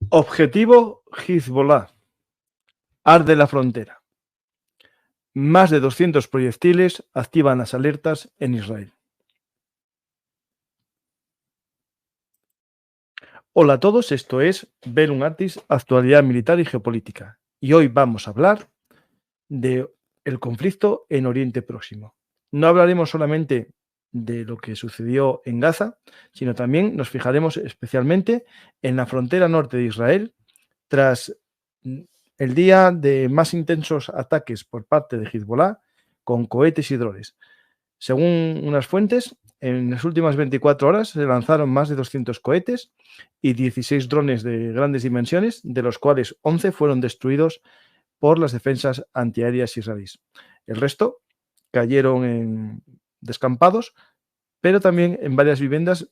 Objetivo Hezbollah. Arde la frontera. Más de 200 proyectiles activan las alertas en Israel. Hola a todos, esto es Velum Artis, actualidad militar y geopolítica. Y hoy vamos a hablar del conflicto en Oriente Próximo. No hablaremos solamente de lo que sucedió en Gaza, sino también nos fijaremos especialmente en la frontera norte de Israel tras el día de más intensos ataques por parte de Hezbollah con cohetes y drones. Según unas fuentes, en las últimas 24 horas se lanzaron más de 200 cohetes y 16 drones de grandes dimensiones, de los cuales 11 fueron destruidos por las defensas antiaéreas israelíes. El resto cayeron en descampados, pero también en varias viviendas,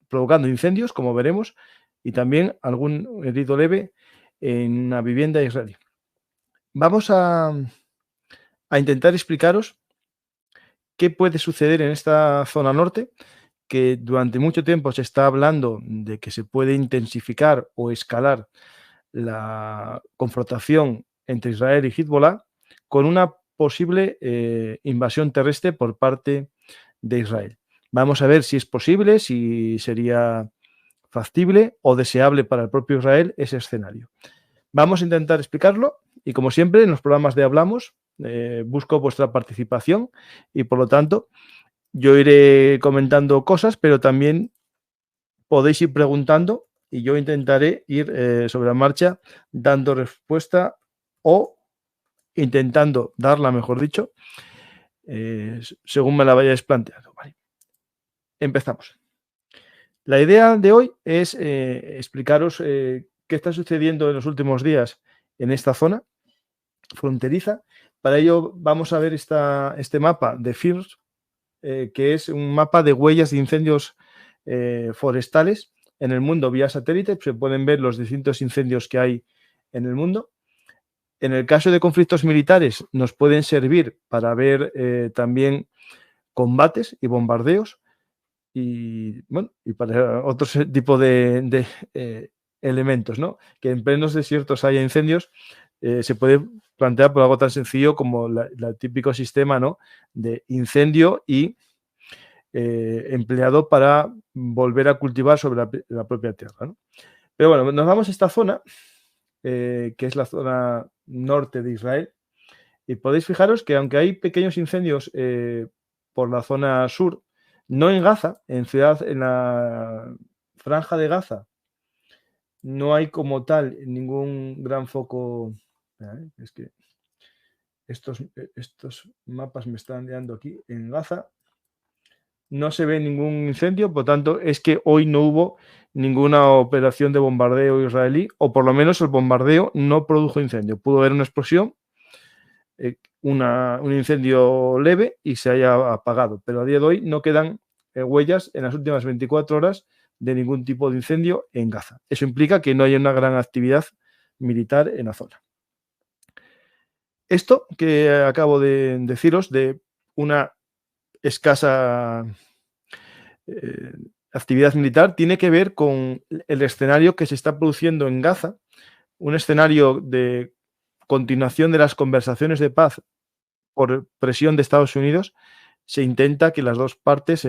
provocando incendios, como veremos, y también algún herido leve en una vivienda israelí. Vamos a intentar explicaros qué puede suceder en esta zona norte, que durante mucho tiempo se está hablando de que se puede intensificar o escalar la confrontación entre Israel y Hezbollah con una posible invasión terrestre por parte de Israel. Vamos a ver si es posible, si sería factible o deseable para el propio Israel ese escenario. Vamos a intentar explicarlo y, como siempre, en los programas de Hablamos busco vuestra participación y, por lo tanto, yo iré comentando cosas, pero también podéis ir preguntando y yo intentaré ir sobre la marcha dando respuesta o intentando darla, mejor dicho, según me la vayáis planteando. Vale. Empezamos. La idea de hoy es explicaros qué está sucediendo en los últimos días en esta zona fronteriza. Para ello vamos a ver este mapa de FIRS, que es un mapa de huellas de incendios forestales en el mundo vía satélite. Se pueden ver los distintos incendios que hay en el mundo. En el caso de conflictos militares nos pueden servir para ver también combates y bombardeos y, bueno, y para otro tipo de elementos, ¿no? Que en plenos desiertos haya incendios, se puede plantear por algo tan sencillo como el típico sistema, ¿no?, de incendio y empleado para volver a cultivar sobre la propia tierra, ¿no? Pero bueno, nos vamos a esta zona, que es la zona norte de Israel, y podéis fijaros que aunque hay pequeños incendios por la zona sur, no en Gaza, en la franja de Gaza, no hay como tal ningún gran foco. Es que estos mapas me están liando aquí. En Gaza no se ve ningún incendio, por tanto, es que hoy no hubo ninguna operación de bombardeo israelí, o por lo menos el bombardeo no produjo incendio. Pudo haber una explosión, un incendio leve y se haya apagado, pero a día de hoy no quedan huellas en las últimas 24 horas de ningún tipo de incendio en Gaza. Eso implica que no hay una gran actividad militar en la zona. Esto que acabo de deciros de una escasa actividad militar tiene que ver con el escenario que se está produciendo en Gaza, un escenario de continuación de las conversaciones de paz por presión de Estados Unidos. Se intenta que las dos partes,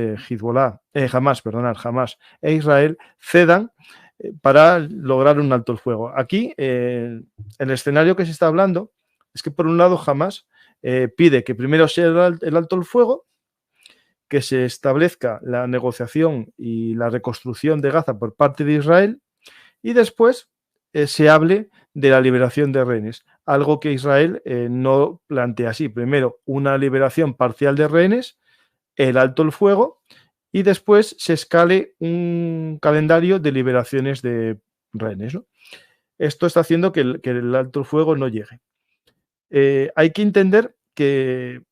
Hamás e Israel, cedan para lograr un alto el fuego. Aquí, el escenario que se está hablando es que, por un lado, Hamás pide que primero sea el alto el fuego, que se establezca la negociación y la reconstrucción de Gaza por parte de Israel y después se hable de la liberación de rehenes, algo que Israel no plantea así. Primero, una liberación parcial de rehenes, el alto el fuego y después se escale un calendario de liberaciones de rehenes, ¿no? Esto está haciendo que el alto el fuego no llegue. Hay que entender que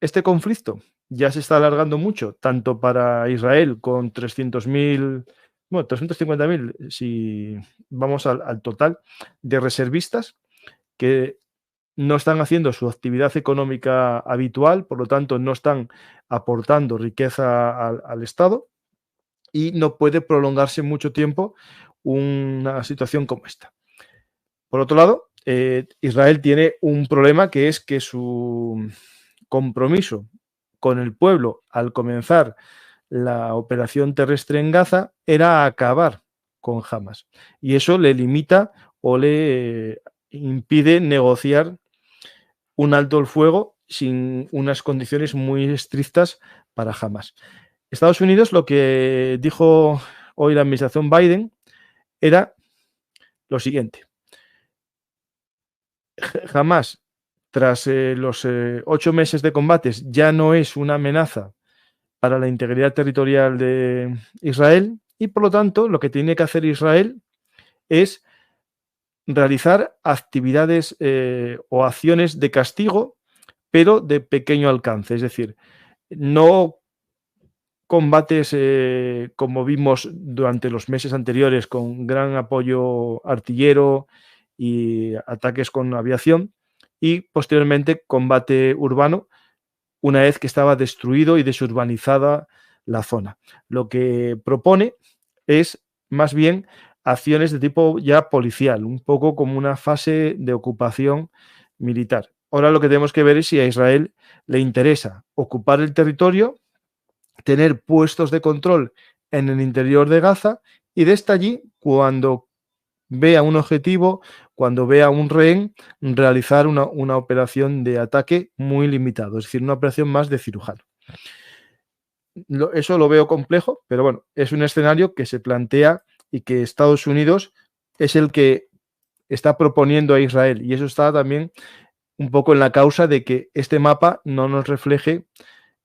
este conflicto ya se está alargando mucho, tanto para Israel con 300.000, bueno, 350.000, si vamos al total de reservistas, que no están haciendo su actividad económica habitual, por lo tanto, no están aportando riqueza al Estado y no puede prolongarse mucho tiempo una situación como esta. Por otro lado, Israel tiene un problema, que es que su compromiso con el pueblo al comenzar la operación terrestre en Gaza era acabar con Hamas. Y eso le limita o le impide negociar un alto el fuego sin unas condiciones muy estrictas para Hamas. Estados Unidos, lo que dijo hoy la administración Biden era lo siguiente: Hamas, tras los 8 meses de combates, ya no es una amenaza para la integridad territorial de Israel, y por lo tanto lo que tiene que hacer Israel es realizar actividades o acciones de castigo, pero de pequeño alcance, es decir, no combates como vimos durante los meses anteriores, con gran apoyo artillero y ataques con aviación, y posteriormente combate urbano una vez que estaba destruido y desurbanizada la zona. Lo que propone es más bien acciones de tipo ya policial, un poco como una fase de ocupación militar. Ahora lo que tenemos que ver es si a Israel le interesa ocupar el territorio, tener puestos de control en el interior de Gaza, y desde allí, cuando vea un objetivo, cuando vea un rehén, realizar una operación de ataque muy limitado, es decir, una operación más de cirujano. Eso lo veo complejo, pero bueno, es un escenario que se plantea y que Estados Unidos es el que está proponiendo a Israel, y eso está también un poco en la causa de que este mapa no nos refleje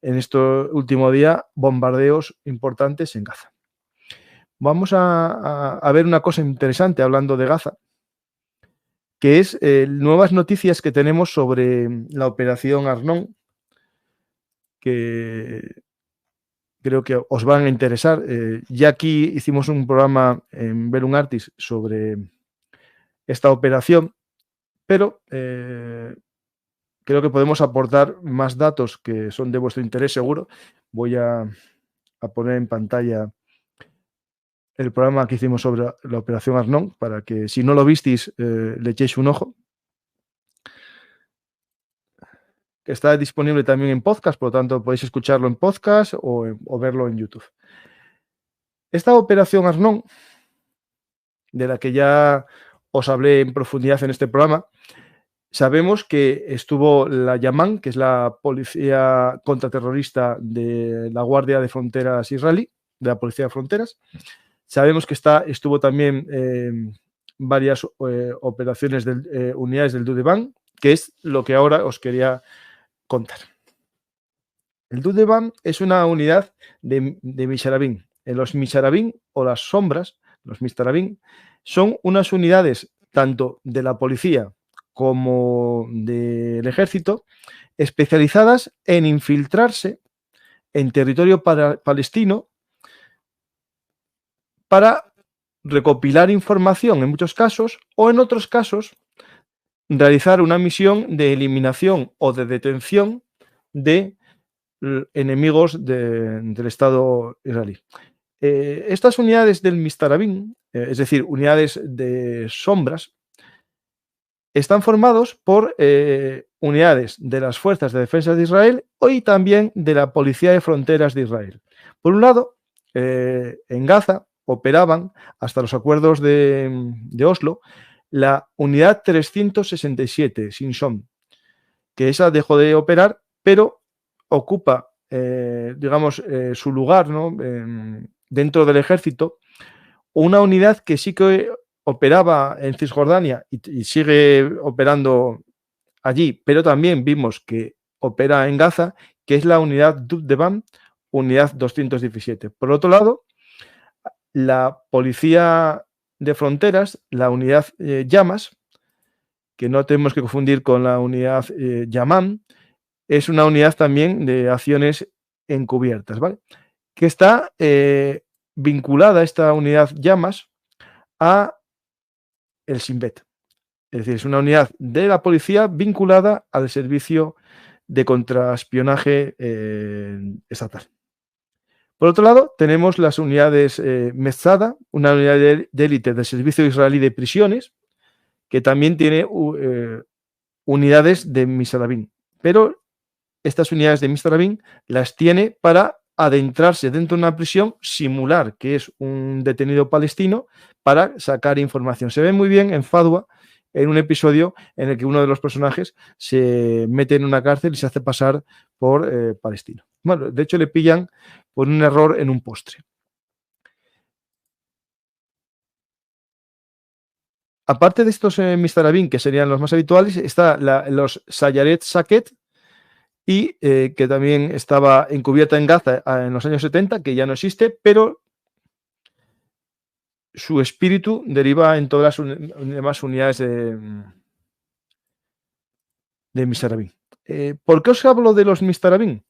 en este último día bombardeos importantes en Gaza. Vamos a ver una cosa interesante hablando de Gaza, que es nuevas noticias que tenemos sobre la operación Arnón, que creo que os van a interesar. Ya aquí hicimos un programa en Velum Artis sobre esta operación, pero creo que podemos aportar más datos que son de vuestro interés seguro. Voy a poner en pantalla el programa que hicimos sobre la operación Arnón, para que si no lo visteis le echéis un ojo. Está disponible también en podcast, por lo tanto podéis escucharlo en podcast o verlo en YouTube. Esta operación Arnón, de la que ya os hablé en profundidad en este programa, sabemos que estuvo la Yamán, que es la policía contraterrorista de la Guardia de Fronteras israelí, de la Policía de Fronteras. Sabemos que estuvo también varias operaciones de unidades del Dudeban, que es lo que ahora os quería contar. El Dudeban es una unidad de Misharabim. Los Misharabim, o las sombras, los Mistarabim, son unas unidades tanto de la policía como del ejército, especializadas en infiltrarse en territorio palestino para recopilar información en muchos casos, o en otros casos realizar una misión de eliminación o de detención de enemigos del Estado israelí. Estas unidades del Mistarabim, es decir, unidades de sombras, están formados por unidades de las Fuerzas de Defensa de Israel y también de la Policía de Fronteras de Israel. Por un lado, en Gaza operaban, hasta los acuerdos de Oslo, la unidad 367, Sinsom, que esa dejó de operar, pero ocupa, digamos, su lugar, ¿no?, dentro del ejército, una unidad que sí que operaba en Cisjordania y sigue operando allí, pero también vimos que opera en Gaza, que es la unidad Dubdeban, unidad 217. Por otro lado, la Policía de Fronteras, la unidad Llamas, que no tenemos que confundir con la unidad Yamán, es una unidad también de acciones encubiertas, ¿vale?, que está vinculada, esta unidad Llamas, a el Shin Bet. Es decir, es una unidad de la policía vinculada al servicio de contraespionaje estatal. Por otro lado, tenemos las unidades Metzada, una unidad de élite del Servicio Israelí de Prisiones, que también tiene unidades de Misrabim. Pero estas unidades de Misrabim las tiene para adentrarse dentro de una prisión, simular que es un detenido palestino para sacar información. Se ve muy bien en Fadwa, en un episodio en el que uno de los personajes se mete en una cárcel y se hace pasar por palestino. Bueno, de hecho le pillan por un error en un postre. Aparte de estos Mistarabim, que serían los más habituales, está los Sayaret Saket, y que también estaba encubierta en Gaza en los años 70, que ya no existe, pero su espíritu deriva en todas las demás unidades de Mistarabim. ¿Por qué os hablo de los Mistarabim?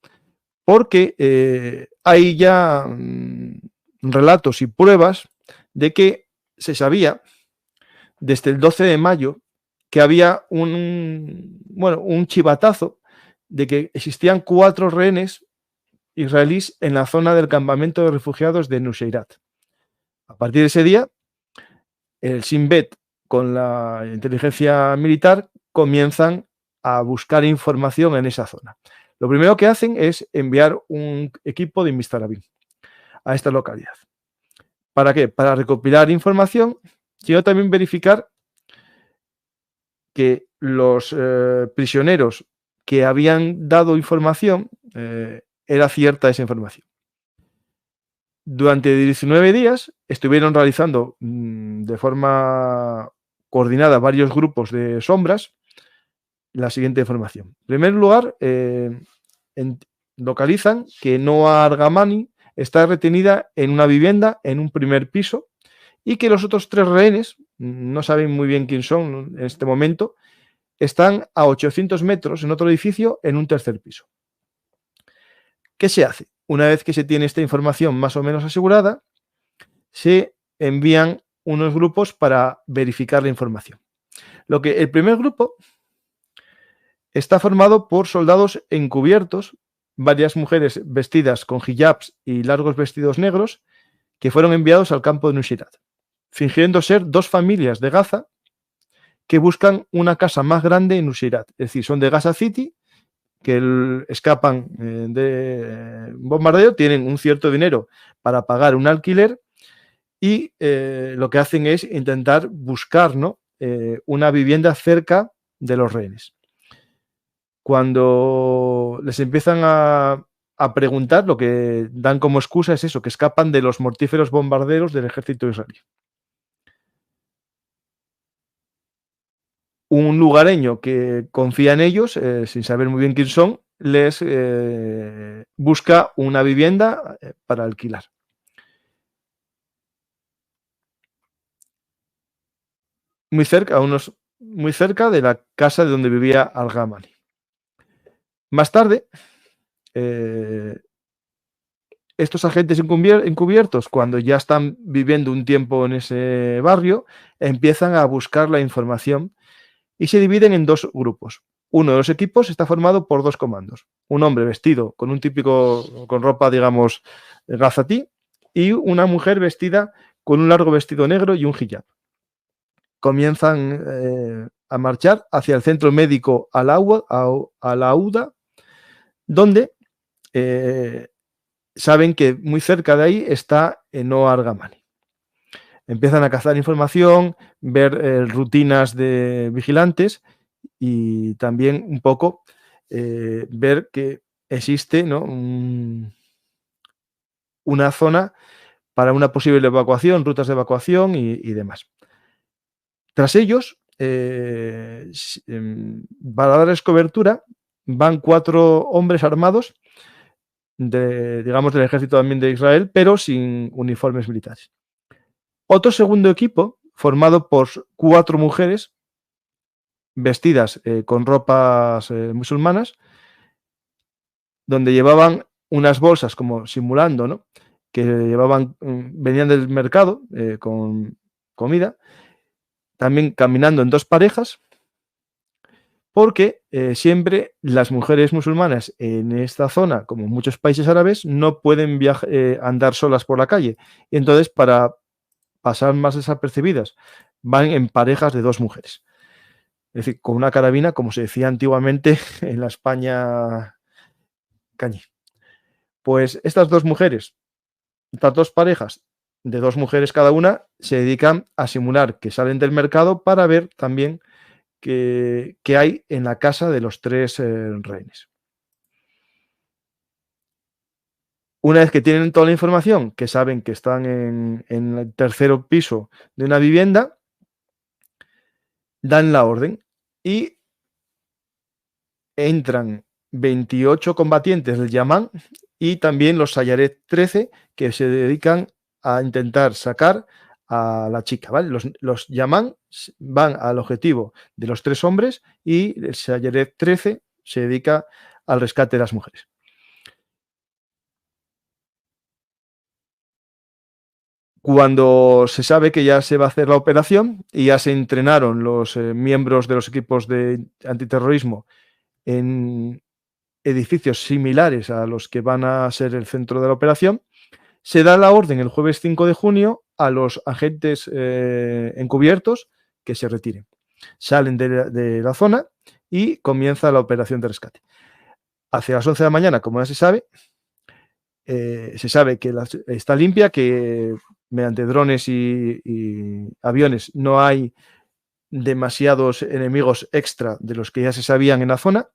Porque hay ya relatos y pruebas de que se sabía desde el 12 de mayo que había un chivatazo de que existían 4 rehenes israelíes en la zona del campamento de refugiados de Nuseirat. A partir de ese día, el Shin Bet con la inteligencia militar comienzan a buscar información en esa zona. Lo primero que hacen es enviar un equipo de Mistarabim a esta localidad. ¿Para qué? Para recopilar información, sino también verificar que los prisioneros que habían dado información era cierta esa información. Durante 19 días estuvieron realizando de forma coordinada varios grupos de sombras la siguiente información. En primer lugar, localizan que Noa Argamani está retenida en una vivienda en un primer piso y que los otros 3 rehenes, no saben muy bien quién son en este momento, están a 800 metros en otro edificio en un tercer piso. ¿Qué se hace? Una vez que se tiene esta información más o menos asegurada, se envían unos grupos para verificar la información. El primer grupo está formado por soldados encubiertos, varias mujeres vestidas con hijabs y largos vestidos negros, que fueron enviados al campo de Nuseirat, fingiendo ser 2 familias de Gaza que buscan una casa más grande en Nuseirat. Es decir, son de Gaza City, que escapan de bombardeo, tienen un cierto dinero para pagar un alquiler y lo que hacen es intentar buscar, ¿no? Una vivienda cerca de los rehenes. Cuando les empiezan a preguntar, lo que dan como excusa es eso, que escapan de los mortíferos bombarderos del ejército israelí. Un lugareño que confía en ellos, sin saber muy bien quién son, les busca una vivienda para alquilar. Muy cerca de la casa de donde vivía Al-Gamani. Más tarde, estos agentes encubiertos, cuando ya están viviendo un tiempo en ese barrio, empiezan a buscar la información y se dividen en 2 grupos. Uno de los equipos está formado por 2 comandos. Un hombre vestido con ropa, digamos, gazatí, y una mujer vestida con un largo vestido negro y un hijab. Comienzan a marchar hacia el centro médico Al-Auda, donde saben que muy cerca de ahí está Noa Argamani. Empiezan a cazar información, ver rutinas de vigilantes y también un poco ver que existe, ¿no? Una zona para una posible evacuación, rutas de evacuación y demás. Tras ellos, para darles cobertura, van 4 hombres armados digamos, del ejército también de Israel, pero sin uniformes militares. Otro segundo equipo, formado por 4 mujeres vestidas con ropas musulmanas, donde llevaban unas bolsas como simulando, ¿no? Que venían del mercado con comida, también caminando en 2 parejas, porque siempre las mujeres musulmanas en esta zona, como en muchos países árabes, no pueden andar solas por la calle. Y entonces, para pasar más desapercibidas, van en parejas de 2 mujeres. Es decir, con una carabina, como se decía antiguamente en la España cañí. Pues estas 2 mujeres, estas 2 parejas de 2 mujeres cada una, se dedican a simular que salen del mercado para ver también qué hay en la casa de los 3 rehenes. Una vez que tienen toda la información, que saben que están en el tercero piso de una vivienda, dan la orden y entran 28 combatientes del Yamán y también los Sayaret 13 que se dedican a intentar sacar a la chica, ¿vale? Los Yamán van al objetivo de los 3 hombres y el Sayaret 13 se dedica al rescate de las mujeres. Cuando se sabe que ya se va a hacer la operación y ya se entrenaron los miembros de los equipos de antiterrorismo en edificios similares a los que van a ser el centro de la operación, se da la orden el jueves 5 de junio a los agentes encubiertos que se retiren. Salen de la zona y comienza la operación de rescate. Hacia las 11 de la mañana, como ya se sabe que está limpia, que mediante drones y aviones no hay demasiados enemigos extra de los que ya se sabían en la zona,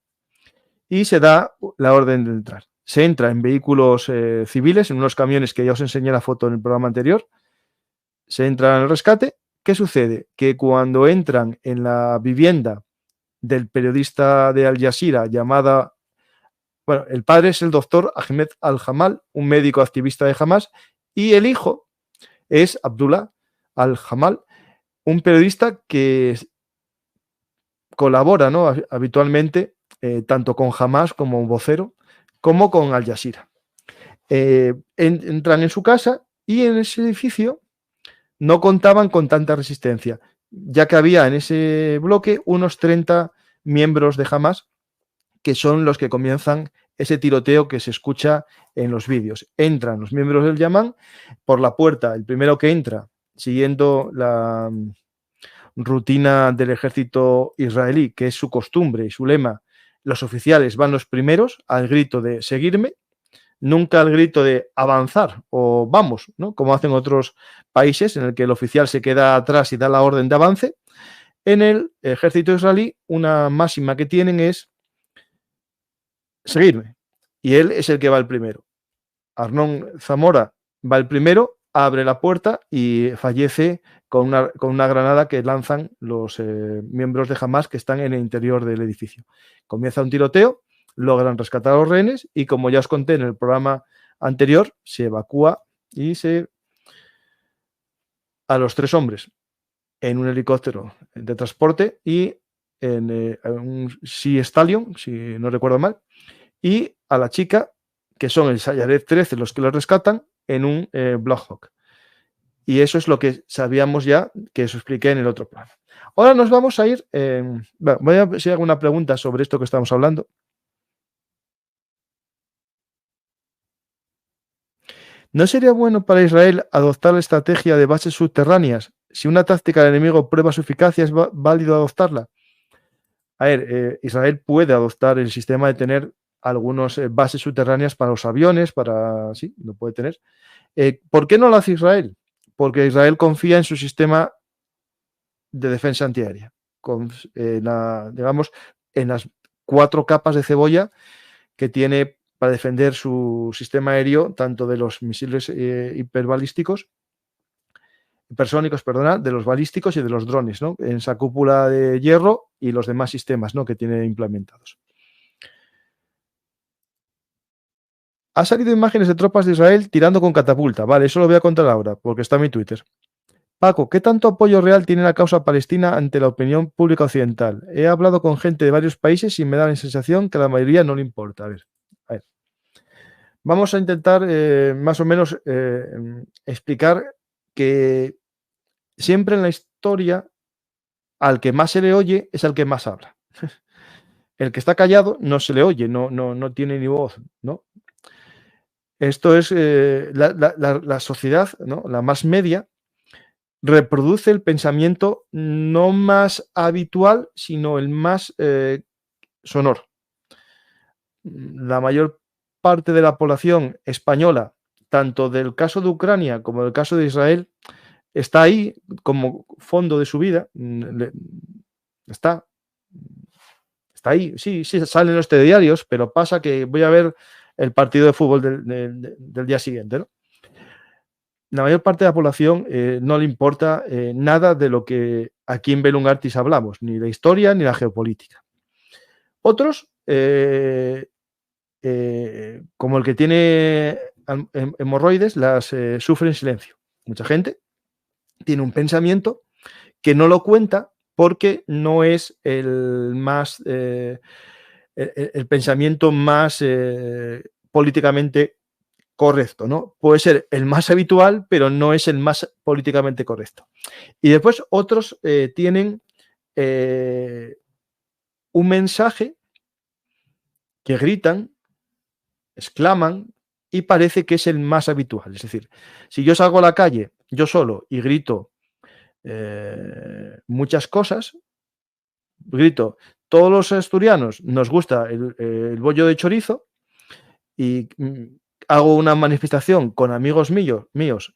y se da la orden de entrar. Se entra en vehículos civiles, en unos camiones que ya os enseñé la foto en el programa anterior. Se entra en el rescate. ¿Qué sucede? Que cuando entran en la vivienda del periodista de Al Jazeera llamada... Bueno, el padre es el doctor Ahmed Al-Jamal, un médico activista de Hamas, y el hijo es Abdullah Al-Jamal, un periodista que colabora, ¿no?, habitualmente tanto con Hamas como vocero, como con Al Jazeera. Entran en su casa y en ese edificio no contaban con tanta resistencia, ya que había en ese bloque unos 30 miembros de Hamas, que son los que comienzan ese tiroteo que se escucha en los vídeos. Entran los miembros del Yamán por la puerta, el primero que entra, siguiendo la rutina del ejército israelí, que es su costumbre y su lema. Los oficiales van los primeros al grito de seguirme, nunca al grito de avanzar o vamos, ¿no?, como hacen otros países en el que el oficial se queda atrás y da la orden de avance. En el ejército israelí, una máxima que tienen es seguirme, y él es el que va el primero. Arnón Zamora va el primero, abre la puerta y fallece con una granada que lanzan los miembros de Hamas que están en el interior del edificio. Comienza un tiroteo, logran rescatar a los rehenes y, como ya os conté en el programa anterior, se evacúa a los 3 hombres en un helicóptero de transporte y en un Sea Stallion, si no recuerdo mal, y a la chica, que son el Sayaret 13 los que lo rescatan, en un Black Hawk. Y eso es lo que sabíamos ya, que os expliqué en el otro programa. Ahora nos vamos a ir... bueno, voy a ver si hago una pregunta sobre esto que estamos hablando. ¿No sería bueno para Israel adoptar la estrategia de bases subterráneas? Si una táctica del enemigo prueba su eficacia, ¿es válido adoptarla? A ver, Israel puede adoptar el sistema de tener algunas bases subterráneas para los aviones, sí, lo puede tener. ¿Por qué no lo hace Israel? Porque Israel confía en su sistema de defensa antiaérea, digamos, en las 4 capas de cebolla que tiene para defender su sistema aéreo, tanto de los misiles hiperbalísticos, hipersónicos, perdona, de los balísticos y de los drones, ¿no?, en esa cúpula de hierro y los demás sistemas, ¿no?, que tiene implementados. Ha salido imágenes de tropas de Israel tirando con catapulta. Vale, eso lo voy a contar ahora, porque está en mi Twitter. Paco, ¿qué tanto apoyo real tiene la causa palestina ante la opinión pública occidental? He hablado con gente de varios países y me da la sensación que a la mayoría no le importa. A ver. Vamos a intentar más o menos explicar que siempre en la historia al que más se le oye es al que más habla. El que está callado no se le oye, no tiene ni voz, ¿no? Esto es la sociedad, ¿no? La más media, reproduce el pensamiento no más habitual, sino el más sonoro. La mayor parte de la población española, tanto del caso de Ucrania como del caso de Israel, está ahí como fondo de su vida. Está ahí. Sí, salen los telediarios, pero pasa que voy a ver el partido de fútbol del día siguiente, ¿no? La mayor parte de la población no le importa nada de lo que aquí en Bellum Artis hablamos, ni la historia ni la geopolítica. Otros, como el que tiene hemorroides, las sufre en silencio. Mucha gente tiene un pensamiento que no lo cuenta porque no es el más el pensamiento más políticamente correcto, ¿no? Puede ser el más habitual, pero no es el más políticamente correcto. Y después otros tienen un mensaje que gritan, exclaman y parece que es el más habitual. Es decir, si yo salgo a la calle yo solo y grito muchas cosas, grito, todos los asturianos nos gusta el bollo de chorizo y hago una manifestación con amigos míos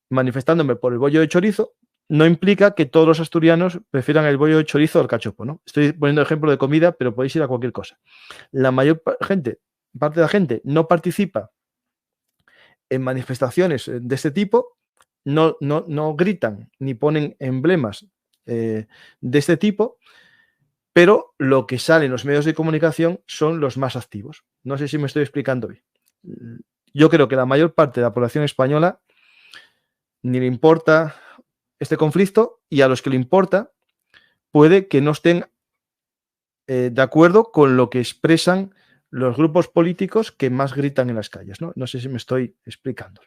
manifestándome por el bollo de chorizo, no implica que todos los asturianos prefieran el bollo de chorizo al cachopo, ¿no? Estoy poniendo ejemplo de comida, pero podéis ir a cualquier cosa. La mayor parte de la gente no participa en manifestaciones de este tipo, no gritan ni ponen emblemas de este tipo, pero lo que sale en los medios de comunicación son los más activos. No sé si me estoy explicando bien. Yo creo que la mayor parte de la población española ni le importa este conflicto, y a los que le importa puede que no estén de acuerdo con lo que expresan los grupos políticos que más gritan en las calles, ¿no? No sé si me estoy explicando.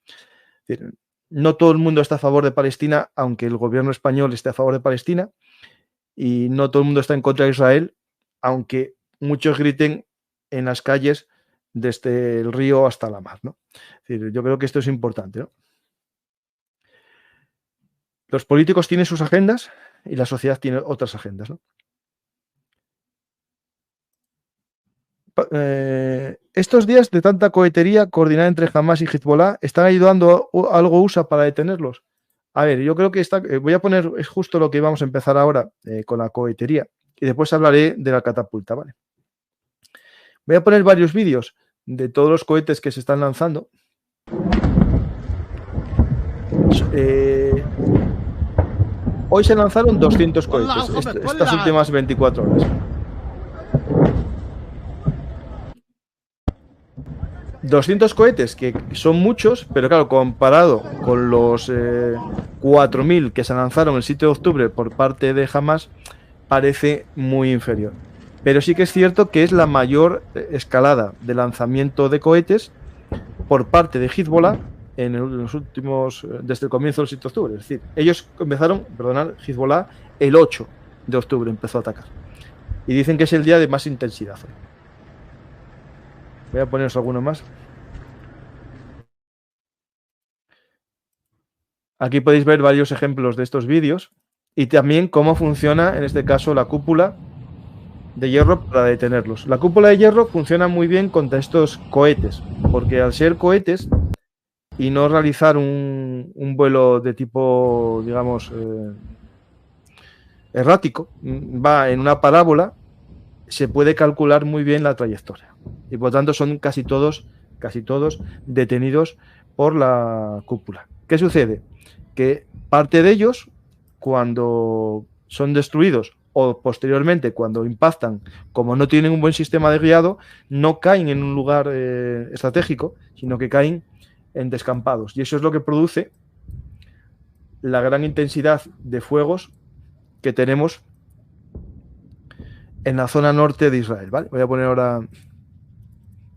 Es decir, no todo el mundo está a favor de Palestina, aunque el gobierno español esté a favor de Palestina, y no todo el mundo está en contra de Israel, aunque muchos griten en las calles desde el río hasta la mar, ¿no? Es decir, yo creo que esto es importante, ¿no? Los políticos tienen sus agendas y la sociedad tiene otras agendas, ¿no? Estos días de tanta cohetería coordinada entre Hamas y Hezbollah, ¿están ayudando algo USA para detenerlos? A ver, yo creo que voy a poner, es justo lo que vamos a empezar ahora con la cohetería, y después hablaré de la catapulta, ¿vale? Voy a poner varios vídeos de todos los cohetes que se están lanzando. Hoy se lanzaron 200 cohetes, estas últimas 24 horas. 200 cohetes, que son muchos, pero claro, comparado con los 4.000 que se lanzaron el 7 de octubre por parte de Hamas, parece muy inferior. Pero sí que es cierto que es la mayor escalada de lanzamiento de cohetes por parte de Hezbollah en los últimos, desde el comienzo del 7 de octubre. Es decir, ellos empezaron, Hezbollah el 8 de octubre empezó a atacar. Y dicen que es el día de más intensidad. Voy a poneros alguno más. Aquí podéis ver varios ejemplos de estos vídeos y también cómo funciona, en este caso, la cúpula de hierro para detenerlos. La cúpula de hierro funciona muy bien contra estos cohetes, porque al ser cohetes y no realizar un vuelo de tipo, digamos, errático, va en una parábola, se puede calcular muy bien la trayectoria. Y por tanto son casi todos detenidos por la cúpula. ¿Qué sucede? Que parte de ellos, cuando son destruidos o posteriormente cuando impactan, como no tienen un buen sistema de guiado, no caen en un lugar estratégico, sino que caen en descampados. Y eso es lo que produce la gran intensidad de fuegos que tenemos en la zona norte de Israel, ¿vale? Voy a poner ahora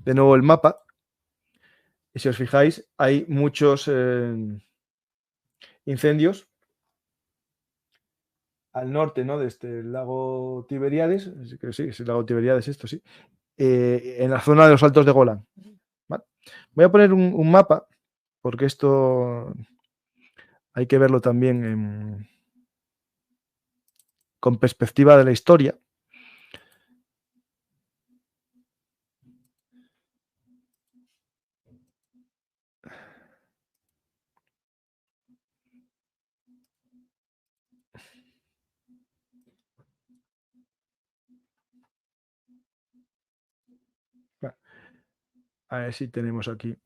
de nuevo el mapa. Y si os fijáis, hay muchos incendios al norte, ¿no? De este lago Tiberíades, que sí, es el lago Tiberíades esto, sí, en la zona de los Altos de Golán. ¿Vale? Voy a poner un mapa, porque esto hay que verlo también con perspectiva de la historia. A ver si tenemos aquí.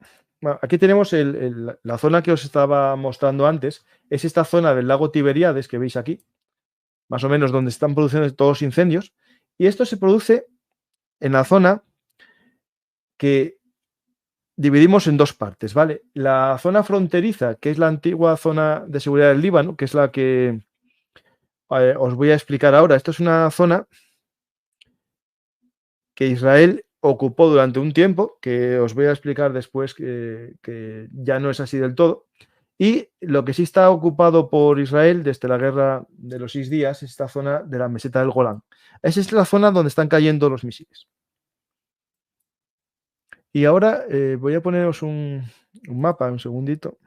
Bueno, aquí tenemos la zona que os estaba mostrando antes. Es esta zona del lago Tiberíades que veis aquí, más o menos donde están produciendo todos los incendios. Y esto se produce en la zona que dividimos en dos partes, ¿vale? La zona fronteriza, que es la antigua zona de seguridad del Líbano, que es la que os voy a explicar ahora. Esto es una zona que Israel ocupó durante un tiempo, que os voy a explicar después que ya no es así del todo. Y lo que sí está ocupado por Israel desde la guerra de los 6 días es esta zona de la meseta del Golán. Esa es la zona donde están cayendo los misiles. Y ahora voy a poneros un mapa, un segundito.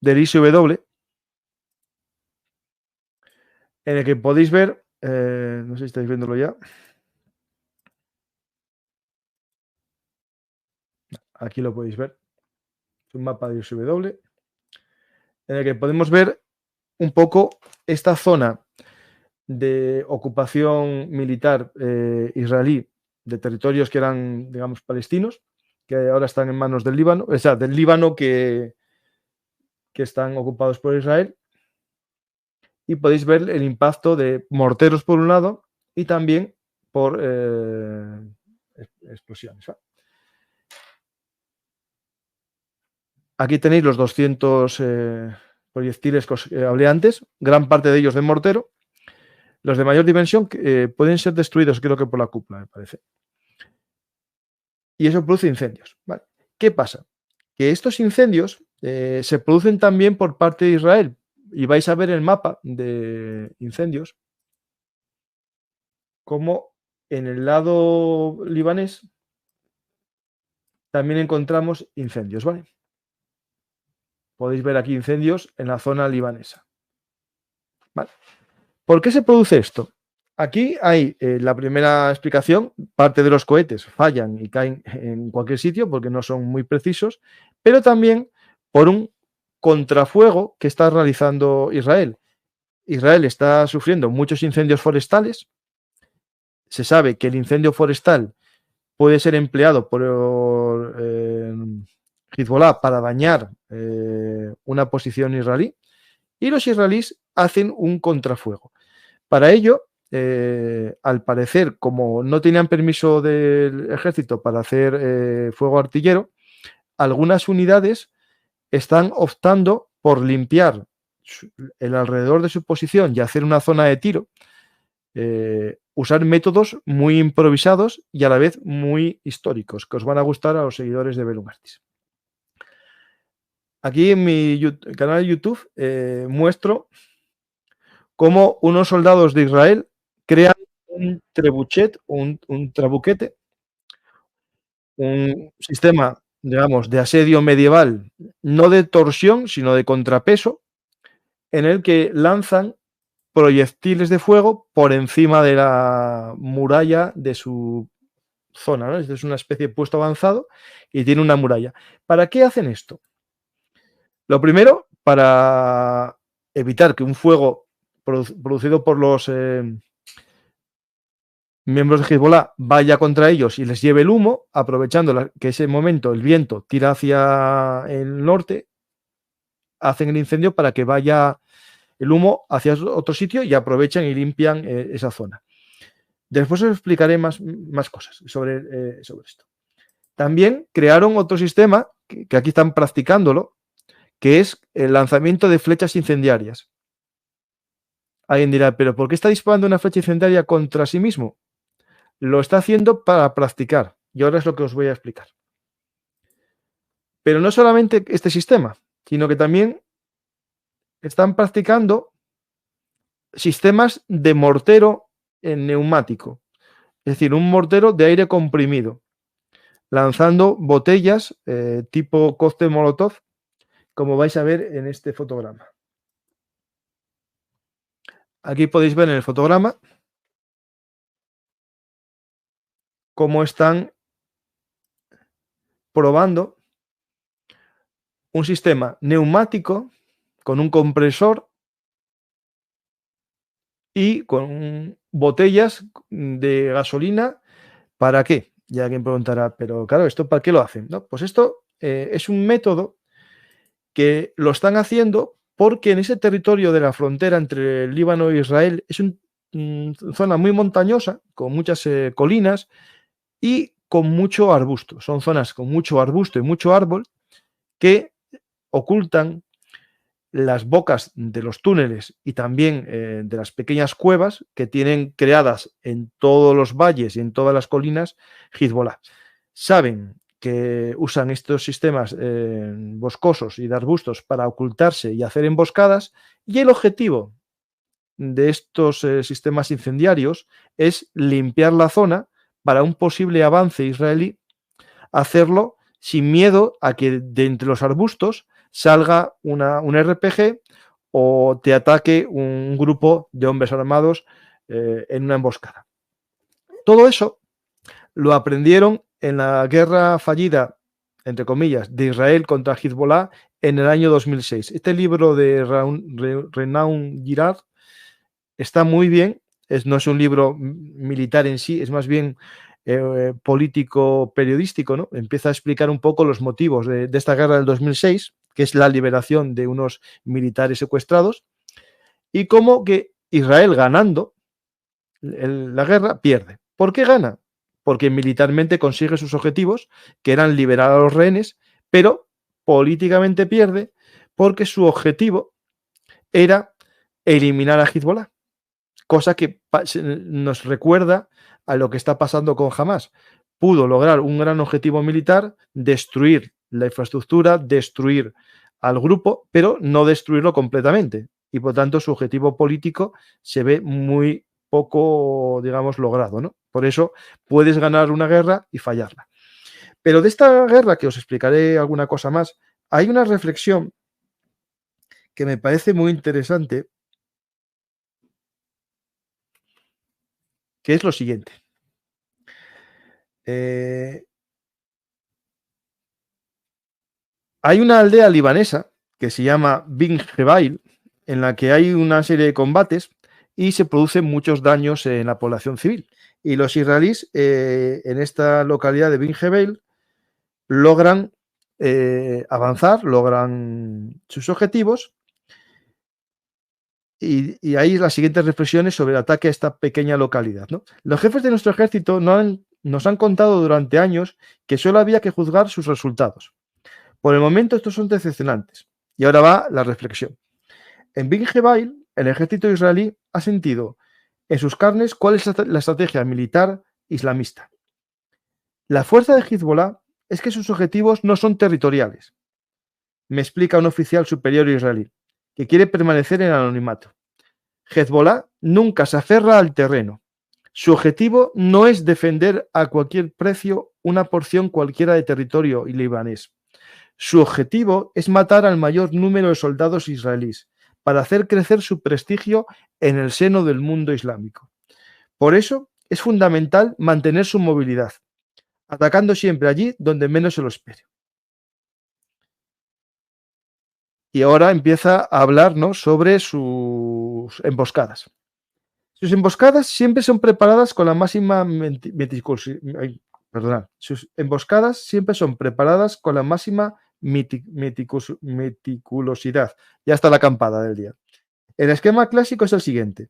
Del ISW, en el que podéis ver, no sé si estáis viéndolo ya. Aquí lo podéis ver. Es un mapa de ISW, en el que podemos ver un poco esta zona de ocupación militar israelí de territorios que eran, digamos, palestinos, que ahora están en manos del Líbano, o sea, del Líbano que están ocupados por Israel. Y podéis ver el impacto de morteros por un lado y también por explosiones. Aquí tenéis los 200 proyectiles que os hablé antes, gran parte de ellos de mortero. Los de mayor dimensión pueden ser destruidos, creo que por la cúpula, me parece. Y eso produce incendios. ¿Vale? ¿Qué pasa? Que estos incendios se producen también por parte de Israel. Y vais a ver el mapa de incendios como en el lado libanés también encontramos incendios, ¿vale? Podéis ver aquí incendios en la zona libanesa. ¿Vale? ¿Por qué se produce esto? Aquí hay la primera explicación, parte de los cohetes fallan y caen en cualquier sitio porque no son muy precisos, pero también por un contrafuego que está realizando Israel. Israel está sufriendo muchos incendios forestales. Se sabe que el incendio forestal puede ser empleado por Hezbollah para dañar una posición israelí y los israelíes hacen un contrafuego. Para ello, al parecer, como no tenían permiso del ejército para hacer fuego artillero, algunas unidades están optando por limpiar el alrededor de su posición y hacer una zona de tiro, usar métodos muy improvisados y a la vez muy históricos, que os van a gustar a los seguidores de Belum Artis. Aquí en mi canal de YouTube muestro cómo unos soldados de Israel crean un trebuchet, un trabuquete, un sistema, digamos, de asedio medieval, no de torsión, sino de contrapeso, en el que lanzan proyectiles de fuego por encima de la muralla de su zona, ¿no? Es una especie de puesto avanzado y tiene una muralla. ¿Para qué hacen esto? Lo primero, para evitar que un fuego producido por los miembros de Hezbollah vaya contra ellos y les lleve el humo, aprovechando que ese momento el viento tira hacia el norte, hacen el incendio para que vaya el humo hacia otro sitio y aprovechan y limpian esa zona. Después os explicaré más cosas sobre esto. También crearon otro sistema, que aquí están practicándolo, que es el lanzamiento de flechas incendiarias. Alguien dirá, ¿pero por qué está disparando una flecha incendiaria contra sí mismo? Lo está haciendo para practicar. Y ahora es lo que os voy a explicar. Pero no solamente este sistema, sino que también están practicando sistemas de mortero neumático, es decir, un mortero de aire comprimido, lanzando botellas tipo cóctel Molotov, como vais a ver en este fotograma. Aquí podéis ver en el fotograma cómo están probando un sistema neumático con un compresor y con botellas de gasolina. ¿Para qué? Ya alguien preguntará, pero claro, ¿esto para qué lo hacen? ¿No? Pues esto es un método que lo están haciendo porque en ese territorio de la frontera entre el Líbano e Israel es una zona muy montañosa, con muchas colinas y con mucho arbusto. Son zonas con mucho arbusto y mucho árbol que ocultan las bocas de los túneles y también de las pequeñas cuevas que tienen creadas en todos los valles y en todas las colinas Hezbollah. Saben que usan estos sistemas boscosos y de arbustos para ocultarse y hacer emboscadas, y el objetivo de estos sistemas incendiarios es limpiar la zona para un posible avance israelí, hacerlo sin miedo a que de entre los arbustos salga un RPG o te ataque un grupo de hombres armados en una emboscada. Todo eso lo aprendieron en la guerra fallida, entre comillas, de Israel contra Hezbollah en el año 2006. Este libro de Renaud Girard está muy bien, no es un libro militar en sí, es más bien político periodístico, ¿no? Empieza a explicar un poco los motivos de esta guerra del 2006, que es la liberación de unos militares secuestrados, y cómo que Israel ganando la guerra pierde. ¿Por qué gana? Porque militarmente consigue sus objetivos, que eran liberar a los rehenes, pero políticamente pierde porque su objetivo era eliminar a Hezbollah, cosa que nos recuerda a lo que está pasando con Hamas. Pudo lograr un gran objetivo militar, destruir la infraestructura, destruir al grupo, pero no destruirlo completamente. Y por tanto su objetivo político se ve muy poco, digamos, logrado, ¿no? Por eso puedes ganar una guerra y fallarla. Pero de esta guerra, que os explicaré alguna cosa más, hay una reflexión que me parece muy interesante, que es lo siguiente. Hay una aldea libanesa que se llama Bin Jebail, en la que hay una serie de combates y se producen muchos daños en la población civil. Y los israelíes en esta localidad de Bin Jebail logran avanzar, logran sus objetivos. Y ahí las siguientes reflexiones sobre el ataque a esta pequeña localidad, ¿no? Los jefes de nuestro ejército nos han contado durante años que solo había que juzgar sus resultados. Por el momento estos son decepcionantes. Y ahora va la reflexión. En Bin Jebail, el ejército israelí ha sentido en sus carnes cuál es la estrategia militar islamista. La fuerza de Hezbollah es que sus objetivos no son territoriales. Me explica un oficial superior israelí, que quiere permanecer en anonimato. Hezbollah nunca se aferra al terreno. Su objetivo no es defender a cualquier precio una porción cualquiera de territorio libanés. Su objetivo es matar al mayor número de soldados israelíes para hacer crecer su prestigio en el seno del mundo islámico. Por eso es fundamental mantener su movilidad, atacando siempre allí donde menos se lo espere. Y ahora empieza a hablarnos sobre sus emboscadas. Sus emboscadas siempre son preparadas con la máxima Sus emboscadas siempre son preparadas con la máxima meticulosidad. Ya está la acampada del día. El esquema clásico es el siguiente.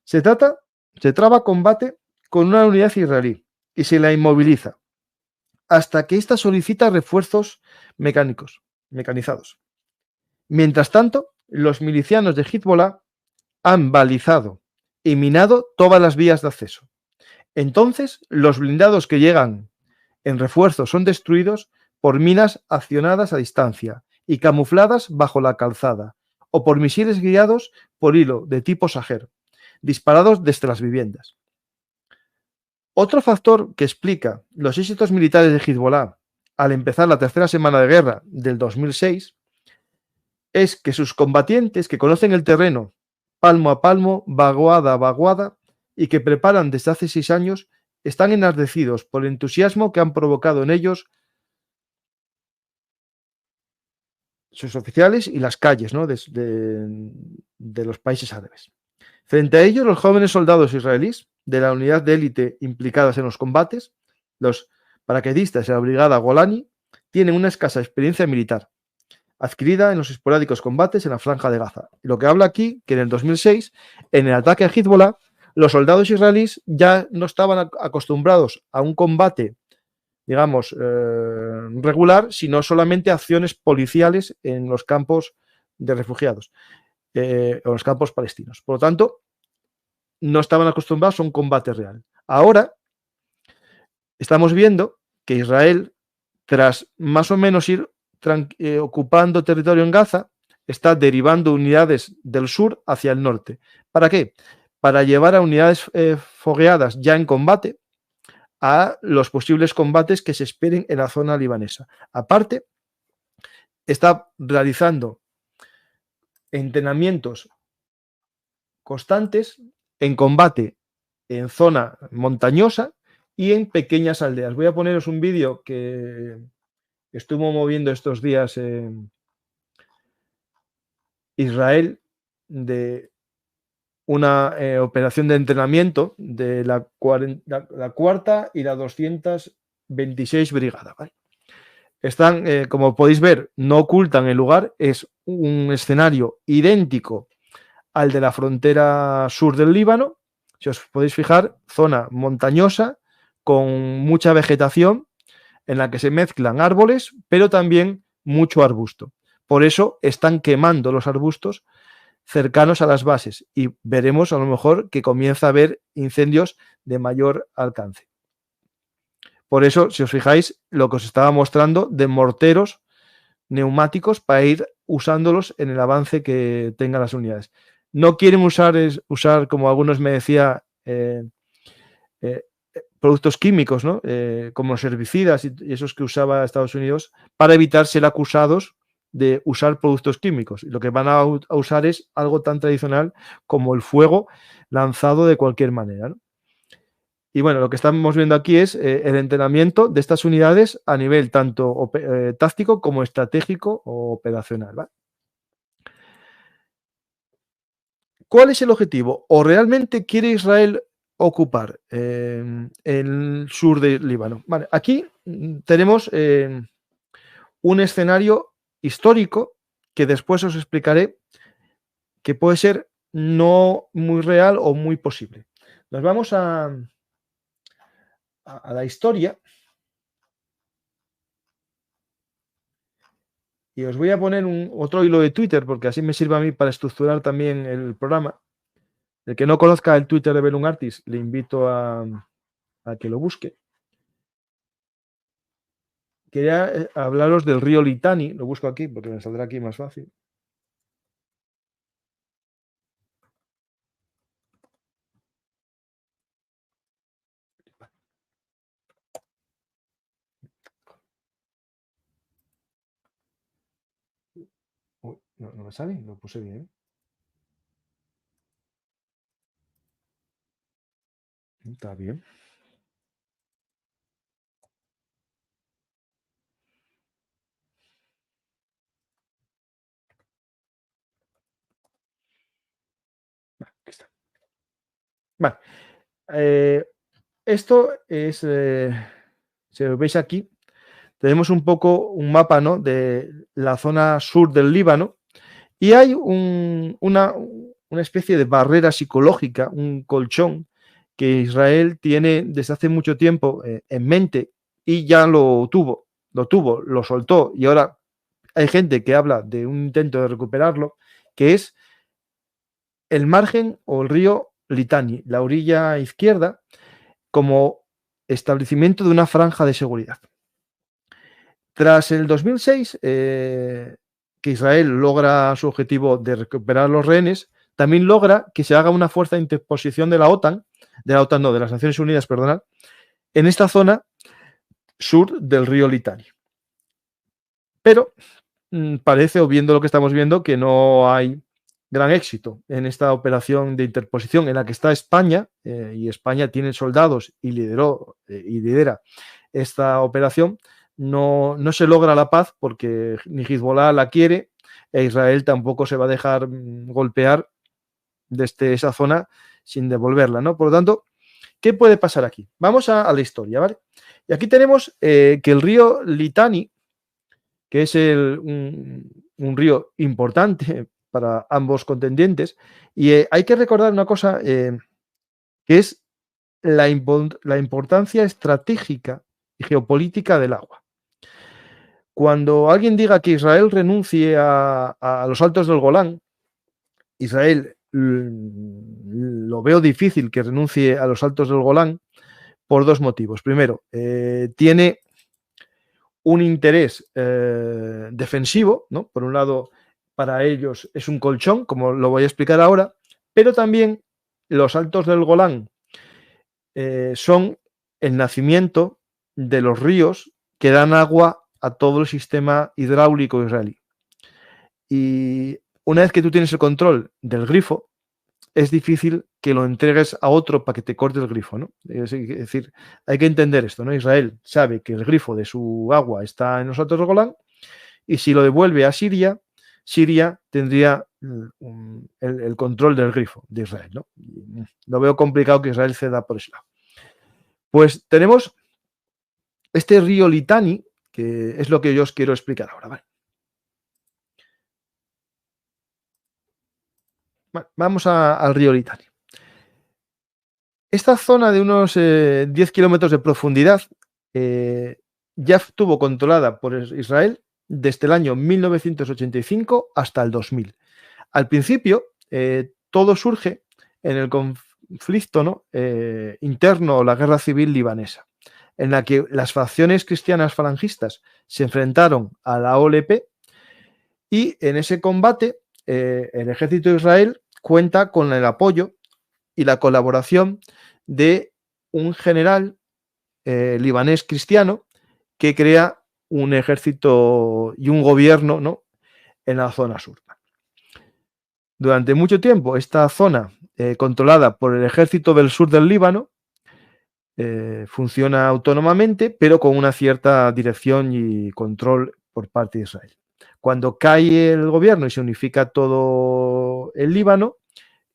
Se traba combate con una unidad israelí y se la inmoviliza hasta que ésta solicita refuerzos mecanizados. Mientras tanto, los milicianos de Hezbollah han balizado y minado todas las vías de acceso. Entonces, los blindados que llegan en refuerzo son destruidos por minas accionadas a distancia y camufladas bajo la calzada, o por misiles guiados por hilo de tipo Saher, disparados desde las viviendas. Otro factor que explica los éxitos militares de Hezbollah al empezar la tercera semana de guerra del 2006 es que sus combatientes, que conocen el terreno palmo a palmo, vaguada a vaguada, y que preparan desde hace 6 años, están enardecidos por el entusiasmo que han provocado en ellos sus oficiales y las calles, ¿no?, de los países árabes. Frente a ellos, los jóvenes soldados israelíes de la unidad de élite implicadas en los combates, los paracaidistas de la brigada Golani, tienen una escasa experiencia militar, adquirida en los esporádicos combates en la franja de Gaza. Lo que habla aquí, que en el 2006, en el ataque a Hezbollah, los soldados israelíes ya no estaban acostumbrados a un combate, digamos, regular, sino solamente acciones policiales en los campos de refugiados, o los campos palestinos. Por lo tanto, no estaban acostumbrados a un combate real. Ahora estamos viendo que Israel, tras más o menos ir ocupando territorio en Gaza, está derivando unidades del sur hacia el norte. ¿Para qué? Para llevar a unidades fogueadas ya en combate a los posibles combates que se esperen en la zona libanesa. Aparte, está realizando entrenamientos constantes en combate en zona montañosa y en pequeñas aldeas. Voy a poneros un vídeo que estuvo moviendo estos días Israel de una operación de entrenamiento de la cuarta y la 226 brigada. ¿Vale? Están, como podéis ver, no ocultan el lugar, es un escenario idéntico al de la frontera sur del Líbano. Si os podéis fijar, zona montañosa con mucha vegetación en la que se mezclan árboles, pero también mucho arbusto. Por eso están quemando los arbustos cercanos a las bases y veremos a lo mejor que comienza a haber incendios de mayor alcance. Por eso, si os fijáis, lo que os estaba mostrando de morteros neumáticos para ir usándolos en el avance que tengan las unidades. No quieren usar, como algunos me decía, productos químicos, ¿no? Como los herbicidas y esos que usaba Estados Unidos, para evitar ser acusados de usar productos químicos. Lo que van a usar es algo tan tradicional como el fuego lanzado de cualquier manera, ¿no? Y bueno, lo que estamos viendo aquí es el entrenamiento de estas unidades a nivel tanto táctico como estratégico o operacional, ¿vale? ¿Cuál es el objetivo? ¿O realmente quiere Israel ocupar el sur del Líbano? Vale, aquí tenemos un escenario histórico que después os explicaré que puede ser no muy real o muy posible. Nos vamos a la historia y os voy a poner otro hilo de Twitter porque así me sirve a mí para estructurar también el programa. El que no conozca el Twitter de Bellum Artis, le invito a que lo busque. Quería hablaros del río Litani, lo busco aquí porque me saldrá aquí más fácil. Uy, no me sale, lo puse bien. Está bien. Aquí está. Vale. Esto es, si lo veis aquí, tenemos un poco un mapa, ¿no?, de la zona sur del Líbano y hay una especie de barrera psicológica, un colchón que Israel tiene desde hace mucho tiempo en mente y ya lo soltó y ahora hay gente que habla de un intento de recuperarlo, que es el margen o el río Litani, la orilla izquierda, como establecimiento de una franja de seguridad. Tras el 2006, que Israel logra su objetivo de recuperar los rehenes, también logra que se haga una fuerza de interposición de la OTAN, de las Naciones Unidas, perdonad, en esta zona sur del río Litani. Pero parece, o viendo lo que estamos viendo, que no hay gran éxito en esta operación de interposición en la que está España, y España tiene soldados y lidera esta operación. No se logra la paz porque ni Hezbollah la quiere e Israel tampoco se va a dejar golpear desde esa zona sin devolverla, ¿no? Por lo tanto, ¿qué puede pasar aquí? Vamos a la historia, ¿vale? Y aquí tenemos que el río Litani, que es un río importante para ambos contendientes, y hay que recordar una cosa, que es la importancia estratégica y geopolítica del agua. Cuando alguien diga que Israel renuncie a los altos del Golán, Israel lo veo difícil que renuncie a los altos del Golán por dos motivos. Primero, tiene un interés defensivo, ¿no? Por un lado, para ellos es un colchón, como lo voy a explicar ahora, pero también los altos del Golán son el nacimiento de los ríos que dan agua a todo el sistema hidráulico israelí. Y una vez que tú tienes el control del grifo, es difícil que lo entregues a otro para que te corte el grifo, ¿no? Es decir, hay que entender esto, ¿no? Israel sabe que el grifo de su agua está en los altos del Golán y si lo devuelve a Siria, Siria tendría el control del grifo de Israel, ¿no? Lo veo complicado que Israel ceda por ese lado. Pues tenemos este río Litani, que es lo que yo os quiero explicar ahora, ¿vale? Vamos al río Litani. Esta zona de unos 10 kilómetros de profundidad ya estuvo controlada por Israel desde el año 1985 hasta el 2000. Al principio, todo surge en el conflicto, ¿no? Interno o la guerra civil libanesa, en la que las facciones cristianas falangistas se enfrentaron a la OLP y en ese combate el ejército de Israel cuenta con el apoyo y la colaboración de un general libanés cristiano que crea un ejército y un gobierno, ¿no? En la zona sur. Durante mucho tiempo, esta zona controlada por el ejército del sur del Líbano funciona autónomamente, pero con una cierta dirección y control por parte de Israel. Cuando cae el gobierno y se unifica todo el Líbano,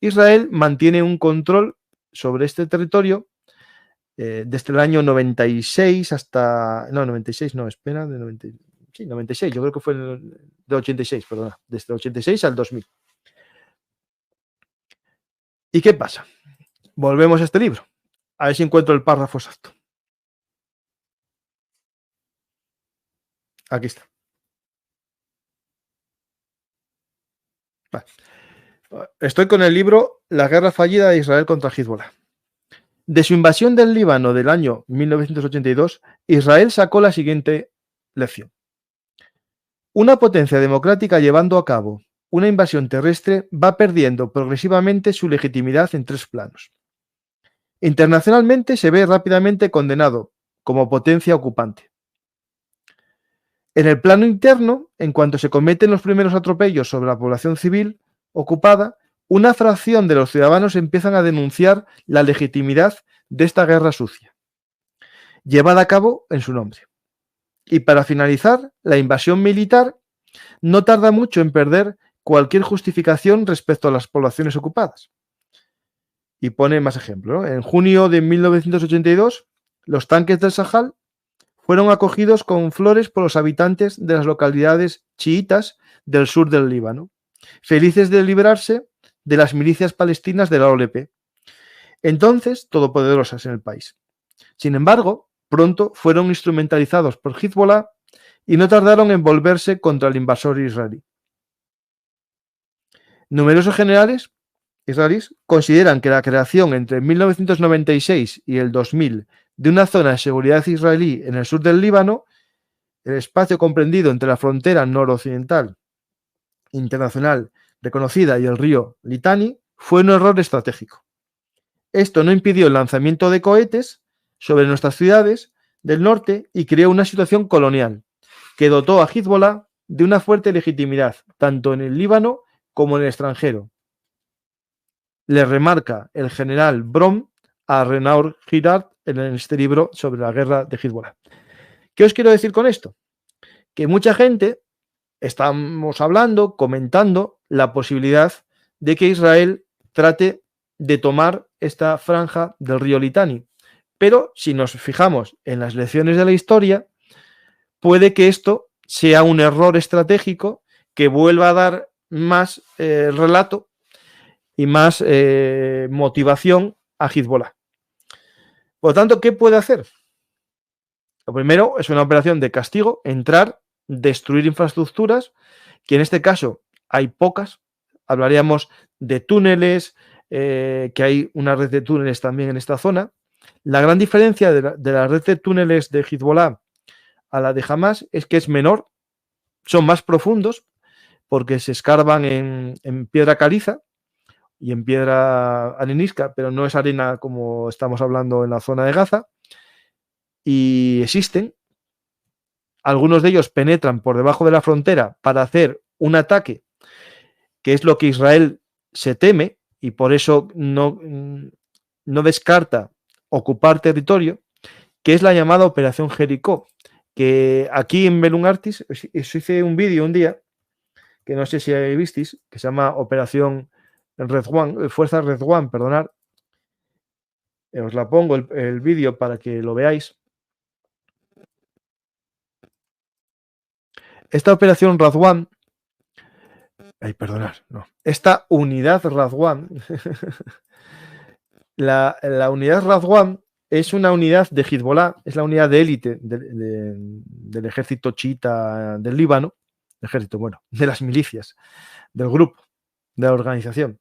Israel mantiene un control sobre este territorio desde el año 96 hasta... No, 96 no, espera, de 90, sí, 96, yo creo que fue de 86, perdona, desde el 86 al 2000. ¿Y qué pasa? Volvemos a este libro. A ver si encuentro el párrafo exacto. Aquí está. Vale. Estoy con el libro La guerra fallida de Israel contra Hezbollah. De su invasión del Líbano del año 1982, Israel sacó la siguiente lección. Una potencia democrática llevando a cabo una invasión terrestre va perdiendo progresivamente su legitimidad en tres planos. Internacionalmente se ve rápidamente condenado como potencia ocupante. En el plano interno, en cuanto se cometen los primeros atropellos sobre la población civil ocupada, una fracción de los ciudadanos empiezan a denunciar la legitimidad de esta guerra sucia, llevada a cabo en su nombre. Y para finalizar, la invasión militar no tarda mucho en perder cualquier justificación respecto a las poblaciones ocupadas. Y pone más ejemplos, ¿no? En junio de 1982, los tanques del Sahel fueron acogidos con flores por los habitantes de las localidades chiitas del sur del Líbano, felices de librarse de las milicias palestinas de la OLP, entonces todopoderosas en el país. Sin embargo, pronto fueron instrumentalizados por Hezbollah y no tardaron en volverse contra el invasor israelí. Numerosos generales israelíes consideran que la creación entre 1996 y el 2000 de una zona de seguridad israelí en el sur del Líbano el espacio comprendido entre la frontera noroccidental internacional reconocida y el río Litani fue un error estratégico. Esto no impidió el lanzamiento de cohetes sobre nuestras ciudades del norte y creó una situación colonial que dotó a Hezbollah de una fuerte legitimidad, tanto en el Líbano como en el extranjero. Le remarca el general Brom a Renaud Girard en este libro sobre la guerra de Hezbollah. ¿Qué os quiero decir con esto? Que mucha gente estamos hablando, comentando la posibilidad de que Israel trate de tomar esta franja del río Litani. Pero si nos fijamos en las lecciones de la historia, puede que esto sea un error estratégico que vuelva a dar más relato y más motivación a Hezbollah. Por lo tanto, ¿qué puede hacer? Lo primero es una operación de castigo, entrar, destruir infraestructuras, que en este caso hay pocas. Hablaríamos de túneles, que hay una red de túneles también en esta zona. La gran diferencia de la red de túneles de Hezbollah a la de Hamas es que es menor, son más profundos, porque se escarban en piedra caliza y en piedra arenisca, pero no es arena como estamos hablando en la zona de Gaza, y existen. Algunos de ellos penetran por debajo de la frontera para hacer un ataque, que es lo que Israel se teme, y por eso no descarta ocupar territorio, que es la llamada Operación Jericó, que aquí en Belum Artis hice un vídeo un día, que no sé si visteis, que se llama Operación Red One, Fuerza Red One, perdonad. Os la pongo el vídeo para que lo veáis. Esta operación Radwan, esta unidad Radwan, la unidad Radwan es una unidad de Hezbollah, es la unidad de élite del ejército chiita del Líbano, de las milicias, del grupo, de la organización,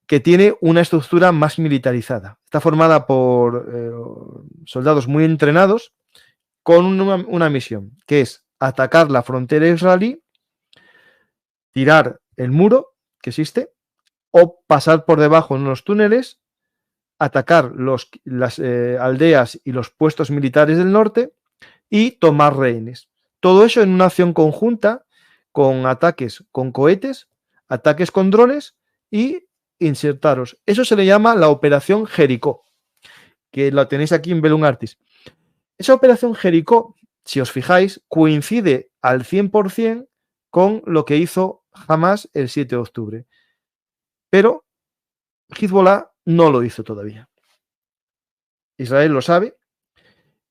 que tiene una estructura más militarizada. Está formada por soldados muy entrenados con una misión, que es atacar la frontera israelí, tirar el muro que existe, o pasar por debajo en unos túneles, atacar las aldeas y los puestos militares del norte y tomar rehenes. Todo eso en una acción conjunta con ataques con cohetes, ataques con drones y insertaros. Eso se le llama la Operación Jericó, que la tenéis aquí en Belum Artis. Esa Operación Jericó, si os fijáis, coincide al 100% con lo que hizo Hamas el 7 de octubre. Pero Hezbollah no lo hizo todavía. Israel lo sabe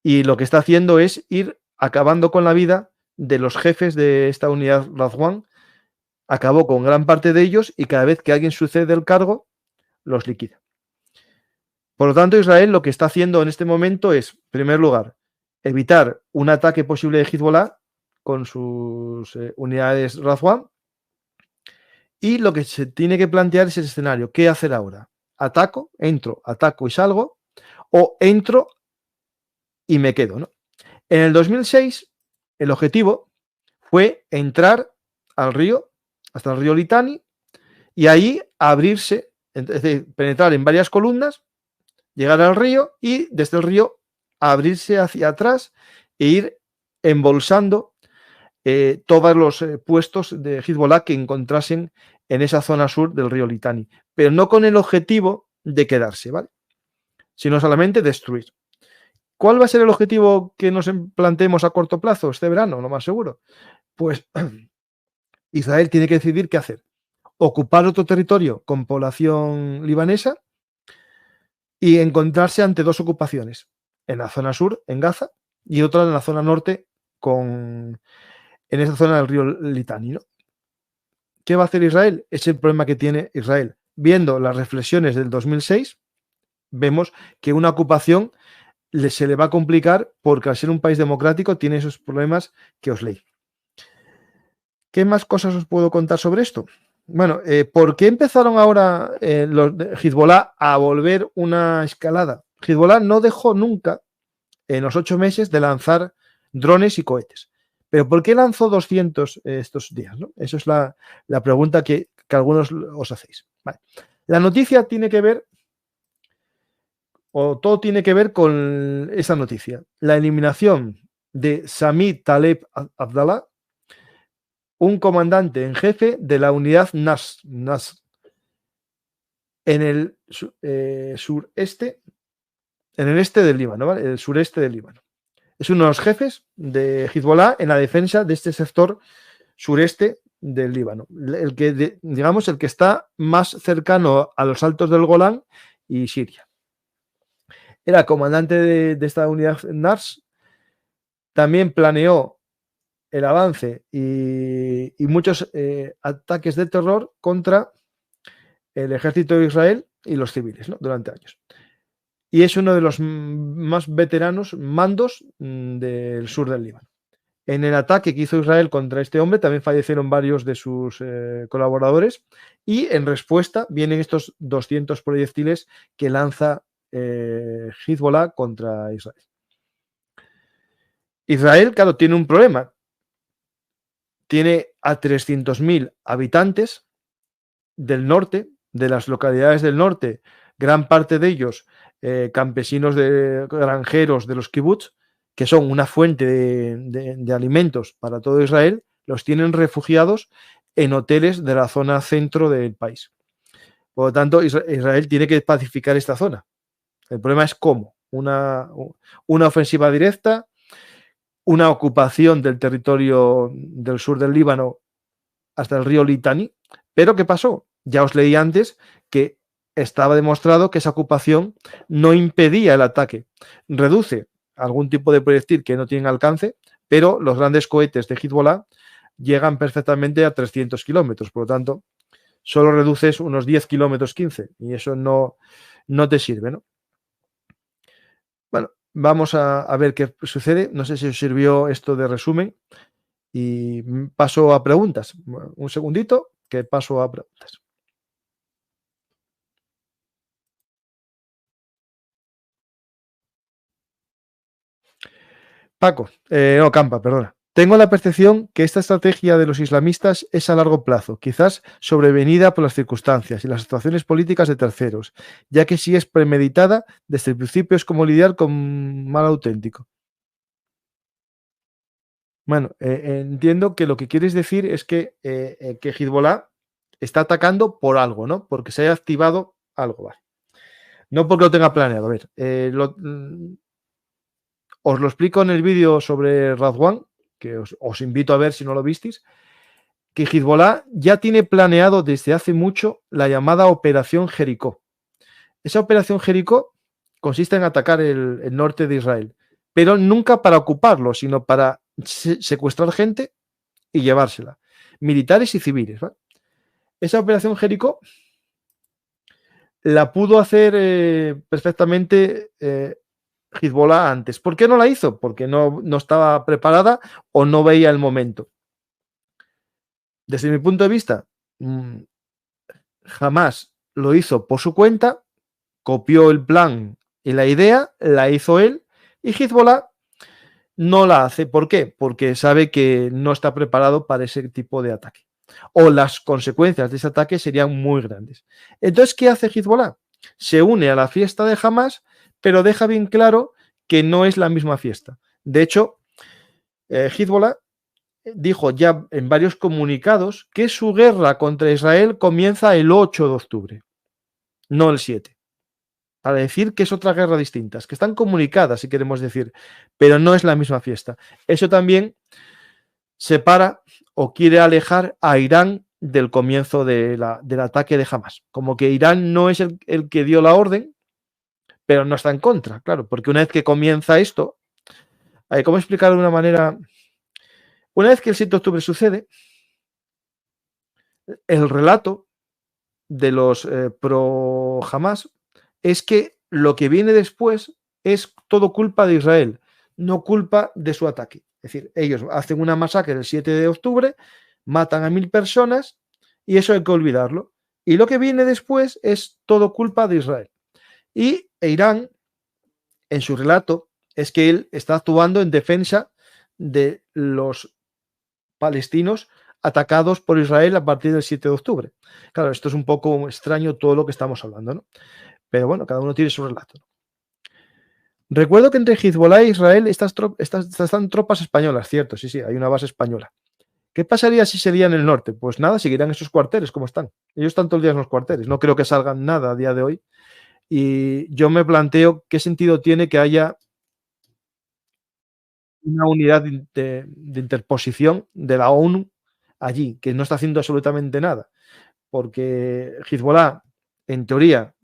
y lo que está haciendo es ir acabando con la vida de los jefes de esta unidad Radwan. Acabó con gran parte de ellos y cada vez que alguien sucede el cargo, los liquida. Por lo tanto, Israel lo que está haciendo en este momento es, en primer lugar, evitar un ataque posible de Hezbollah con sus unidades Radwan. Y lo que se tiene que plantear es el escenario. ¿Qué hacer ahora? ¿Ataco? ¿Entro? ¿Ataco y salgo? ¿O entro y me quedo? ¿No? En el 2006, el objetivo fue entrar al río, hasta el río Litani, y ahí abrirse, es decir, penetrar en varias columnas, llegar al río y desde el río abrirse hacia atrás e ir embolsando todos los puestos de Hezbollah que encontrasen en esa zona sur del río Litani, pero no con el objetivo de quedarse, ¿vale? Sino solamente destruir. ¿Cuál va a ser el objetivo que nos planteemos a corto plazo este verano? Lo más seguro. Pues Israel tiene que decidir qué hacer. Ocupar otro territorio con población libanesa y encontrarse ante dos ocupaciones. En la zona sur, en Gaza, y otra en la zona norte, en esa zona del río Litani, ¿no? ¿Qué va a hacer Israel? Es el problema que tiene Israel. Viendo las reflexiones del 2006, vemos que una ocupación se le va a complicar porque al ser un país democrático tiene esos problemas que os leí. ¿Qué más cosas os puedo contar sobre esto? Bueno, ¿por qué empezaron ahora los de Hezbollah a volver una escalada? Hezbollah no dejó nunca, en los 8 meses, de lanzar drones y cohetes. ¿Pero por qué lanzó 200 estos días, ¿no? Eso es la pregunta que algunos os hacéis. Vale. La noticia tiene que ver, o todo tiene que ver con esa noticia. La eliminación de Sami Taleb Abdallah, un comandante en jefe de la unidad Nasr en el sureste, en el este del Líbano, ¿vale? El sureste del Líbano. Es uno de los jefes de Hezbollah en la defensa de este sector sureste del Líbano. El que, digamos, el que está más cercano a los altos del Golán y Siria. Era comandante de esta unidad NARS. También planeó el avance y muchos ataques de terror contra el ejército de Israel y los civiles, ¿no? Durante años. Y es uno de los más veteranos mandos del sur del Líbano. En el ataque que hizo Israel contra este hombre también fallecieron varios de sus colaboradores y en respuesta vienen estos 200 proyectiles que lanza Hezbollah contra Israel. Israel, claro, tiene un problema. Tiene a 300.000 habitantes del norte, de las localidades del norte, gran parte de ellos campesinos granjeros de los kibbutz, que son una fuente de alimentos para todo Israel, los tienen refugiados en hoteles de la zona centro del país. Por lo tanto, Israel tiene que pacificar esta zona. El problema es cómo. Una ofensiva directa, una ocupación del territorio del sur del Líbano hasta el río Litani. Pero ¿qué pasó? Ya os leí antes que estaba demostrado que esa ocupación no impedía el ataque. Reduce algún tipo de proyectil que no tienen alcance, pero los grandes cohetes de Hezbollah llegan perfectamente a 300 kilómetros. Por lo tanto, solo reduces unos 10 kilómetros, 15, y eso no te sirve, ¿no? Bueno, vamos a ver qué sucede. No sé si os sirvió esto de resumen y paso a preguntas. Un segundito que paso a preguntas. Paco, no, Campa, perdona. Tengo la percepción que esta estrategia de los islamistas es a largo plazo, quizás sobrevenida por las circunstancias y las situaciones políticas de terceros, ya que si es premeditada, desde el principio es como lidiar con mal auténtico. Bueno, entiendo que lo que quieres decir es que Hezbollah está atacando por algo, ¿no? Porque se haya activado algo, ¿vale? No porque lo tenga planeado. A ver, os lo explico en el vídeo sobre Radwan, que os invito a ver si no lo visteis, que Hezbollah ya tiene planeado desde hace mucho la llamada Operación Jericó. Esa Operación Jericó consiste en atacar el norte de Israel, pero nunca para ocuparlo, sino para secuestrar gente y llevársela, militares y civiles, ¿vale? Esa Operación Jericó la pudo hacer perfectamente Hezbollah antes. ¿Por qué no la hizo? Porque no estaba preparada o no veía el momento. Desde mi punto de vista, jamás lo hizo por su cuenta, copió el plan y la idea, la hizo él, y Hezbollah no la hace. ¿Por qué? Porque sabe que no está preparado para ese tipo de ataque. O las consecuencias de ese ataque serían muy grandes. Entonces, ¿qué hace Hezbollah? Se une a la fiesta de Hamas, pero deja bien claro que no es la misma fiesta. De hecho, Hezbollah dijo ya en varios comunicados que su guerra contra Israel comienza el 8 de octubre, no el 7. Para decir que es otra guerra distinta, que están comunicadas, si queremos decir, pero no es la misma fiesta. Eso también separa o quiere alejar a Irán del comienzo del ataque de Hamas. Como que Irán no es el que dio la orden, pero no está en contra, claro, porque una vez que comienza esto, ¿cómo explicarlo de una manera? Una vez que el 7 de octubre sucede, el relato de los pro Hamas es que lo que viene después es todo culpa de Israel, no culpa de su ataque. Es decir, ellos hacen una masacre el 7 de octubre, matan a 1.000 personas y eso hay que olvidarlo. Y lo que viene después es todo culpa de Israel. Y Irán, en su relato, es que él está actuando en defensa de los palestinos atacados por Israel a partir del 7 de octubre. Claro, esto es un poco extraño todo lo que estamos hablando, ¿no? Pero bueno, cada uno tiene su relato. Recuerdo que entre Hezbollah e Israel están tropas españolas, cierto, sí, sí, hay una base española. ¿Qué pasaría si se lía en el norte? Pues nada, seguirán esos cuarteles como están. Ellos están todo el día en los cuarteles. No creo que salgan nada a día de hoy. Y yo me planteo qué sentido tiene que haya una unidad de interposición de la ONU allí, que no está haciendo absolutamente nada. Porque Hezbollah, en teoría,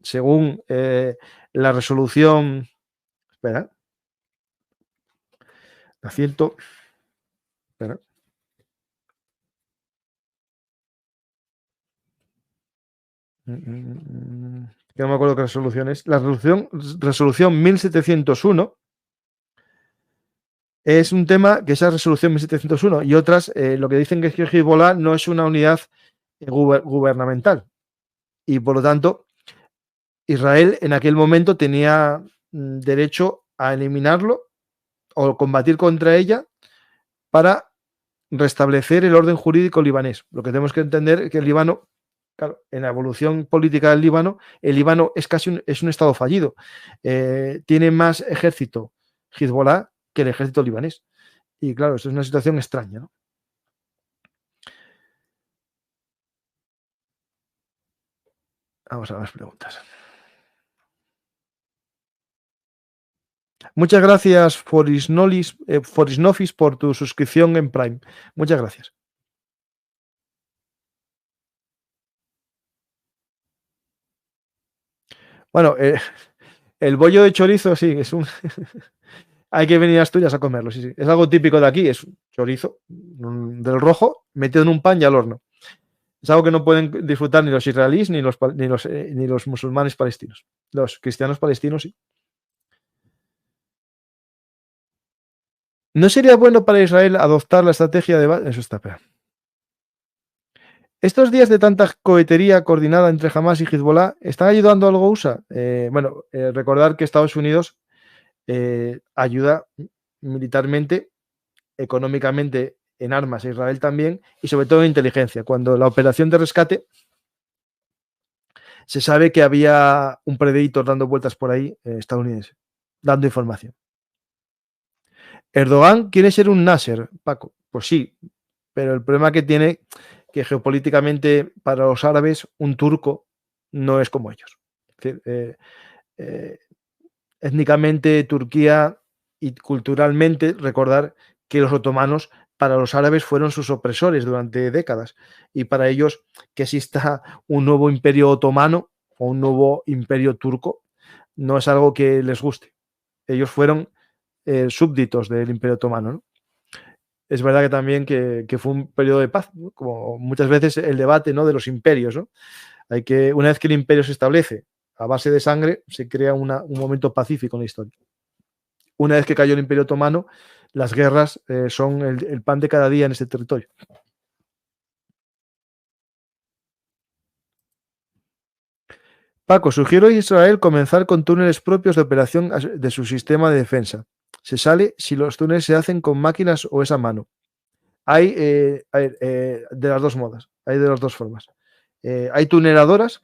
según la resolución, espera, la ciento, espera, que no me acuerdo qué resolución es, la resolución 1701 es un tema que esa resolución 1701 y otras lo que dicen que es que Hezbollah no es una unidad gubernamental y por lo tanto Israel en aquel momento tenía derecho a eliminarlo o combatir contra ella para restablecer el orden jurídico libanés. Lo que tenemos que entender es que el Líbano, claro, en la evolución política del Líbano, el Líbano es casi es un estado fallido. Tiene más ejército Hezbollah que el ejército libanés. Y claro, eso es una situación extraña, ¿no? Vamos a las preguntas. Muchas gracias, Forisnofis, por tu suscripción en Prime. Muchas gracias. Bueno, el bollo de chorizo, sí, es un. Hay que venir a Asturias a comerlo, sí, sí. Es algo típico de aquí, es un chorizo del rojo metido en un pan y al horno. Es algo que no pueden disfrutar ni los israelíes ni los musulmanes palestinos. Los cristianos palestinos sí. ¿No sería bueno para Israel adoptar la estrategia de... Eso está peor. Estos días de tanta cohetería coordinada entre Hamas y Hezbollah, ¿están ayudando algo USA? Bueno, recordar que Estados Unidos ayuda militarmente, económicamente, en armas a Israel también, y sobre todo en inteligencia. Cuando la operación de rescate se sabe que había un Predator dando vueltas por ahí, estadounidense, dando información. Erdogan quiere ser un Nasser, Paco. Pues sí, pero el problema que tiene que geopolíticamente para los árabes un turco no es como ellos. Es decir, eh, étnicamente Turquía y culturalmente recordar que los otomanos para los árabes fueron sus opresores durante décadas y para ellos que exista un nuevo imperio otomano o un nuevo imperio turco no es algo que les guste. Ellos fueron súbditos del imperio otomano, ¿no? Es verdad que también que fue un periodo de paz, ¿no? Como muchas veces el debate, ¿no?, de los imperios, ¿no? Una vez que el imperio se establece a base de sangre, se crea un momento pacífico en la historia. Una vez que cayó el imperio otomano, las guerras son el pan de cada día en ese territorio. Paco, sugiero a Israel comenzar con túneles propios de operación de su sistema de defensa. Se sale si los túneles se hacen con máquinas o es a mano. Hay de las dos modas, hay de las dos formas. Hay tuneladoras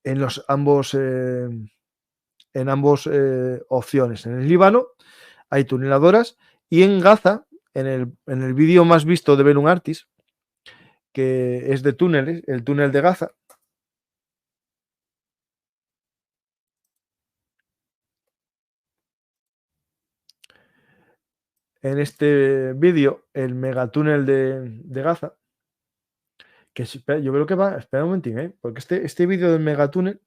en ambos opciones. En el Líbano hay tuneladoras y en Gaza, en el vídeo más visto de Belum Artis, que es de túneles, el túnel de Gaza, en este vídeo, el megatúnel de Gaza, yo creo que va, espera un momentín, porque este vídeo del megatúnel,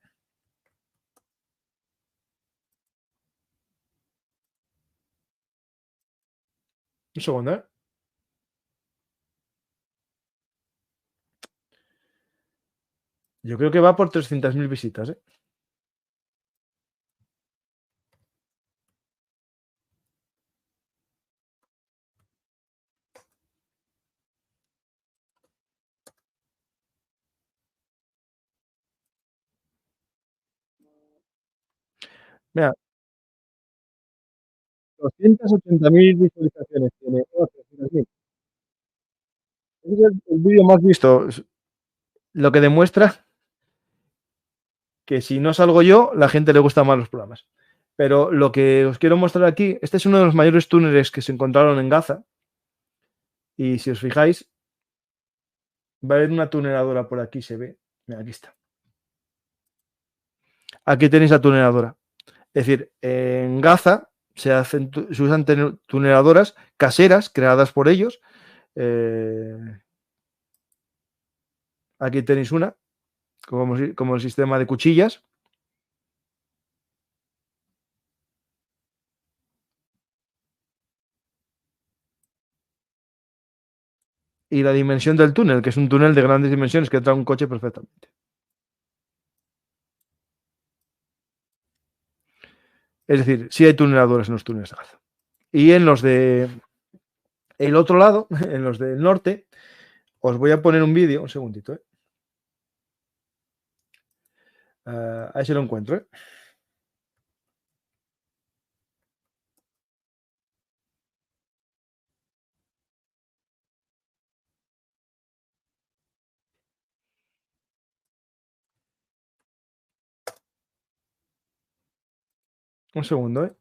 un segundo, yo creo que va por 300.000 visitas. Mira, 280.000 visualizaciones tiene. Oh, 300.000. Es el vídeo más visto, lo que demuestra que si no salgo yo, la gente le gustan más los programas. Pero lo que os quiero mostrar aquí, este es uno de los mayores túneles que se encontraron en Gaza. Y si os fijáis, va a haber una tuneladora por aquí, se ve. Mira, aquí está. Aquí tenéis la tuneladora. Es decir, en Gaza se usan tuneladoras caseras creadas por ellos. Aquí tenéis una, como el sistema de cuchillas. Y la dimensión del túnel, que es un túnel de grandes dimensiones que entra un coche perfectamente. Es decir, sí hay tuneladoras en los túneles de Gaza. Y en los de el otro lado, en los del norte, os voy a poner un vídeo, un segundito. Ahí se lo encuentro. Un segundo.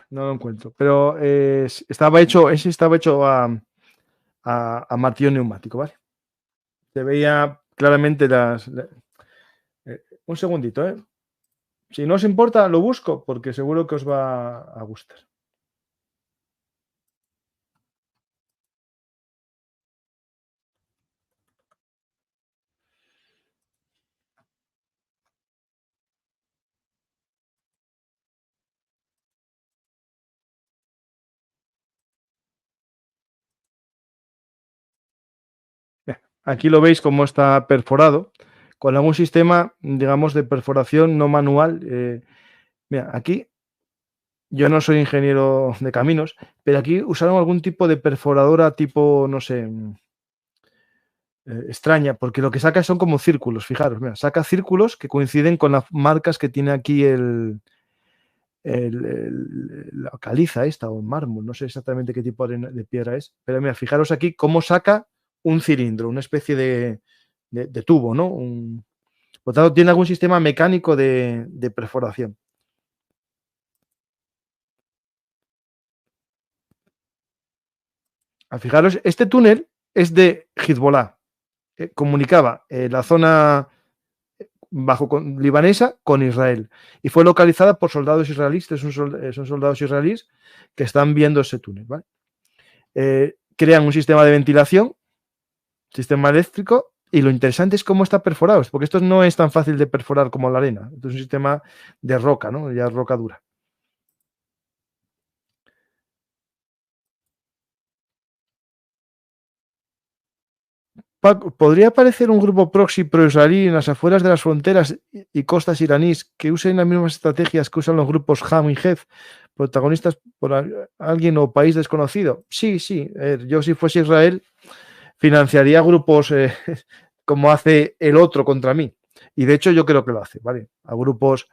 No lo encuentro. Pero ese estaba hecho a martillo neumático, ¿vale? Se veía claramente un segundito. Si no os importa, lo busco porque seguro que os va a gustar. Aquí lo veis cómo está perforado con algún sistema, digamos, de perforación no manual. Mira, aquí yo no soy ingeniero de caminos, pero aquí usaron algún tipo de perforadora tipo, no sé, extraña, porque lo que saca son como círculos, fijaros, mira, saca círculos que coinciden con las marcas que tiene aquí la caliza esta o el mármol, no sé exactamente qué tipo de piedra es, pero mira, fijaros aquí cómo saca un cilindro, una especie de tubo, ¿no? Por tanto, tiene algún sistema mecánico de perforación. Fijaros, este túnel es de Hezbollah. Comunicaba la zona libanesa con Israel y fue localizada por soldados israelíes, son soldados israelíes que están viendo ese túnel. ¿Vale? Crean un sistema de ventilación, sistema eléctrico, y lo interesante es cómo está perforado, porque esto no es tan fácil de perforar como la arena. Esto es un sistema de roca, ¿no? Ya roca dura. ¿Podría aparecer un grupo proxy pro-israelí en las afueras de las fronteras y costas iraníes que usen las mismas estrategias que usan los grupos Ham y Hezb, protagonistas por alguien o país desconocido? Sí, sí. Yo si fuese Israel financiaría grupos como hace el otro contra mí. Y de hecho yo creo que lo hace, ¿vale? A grupos,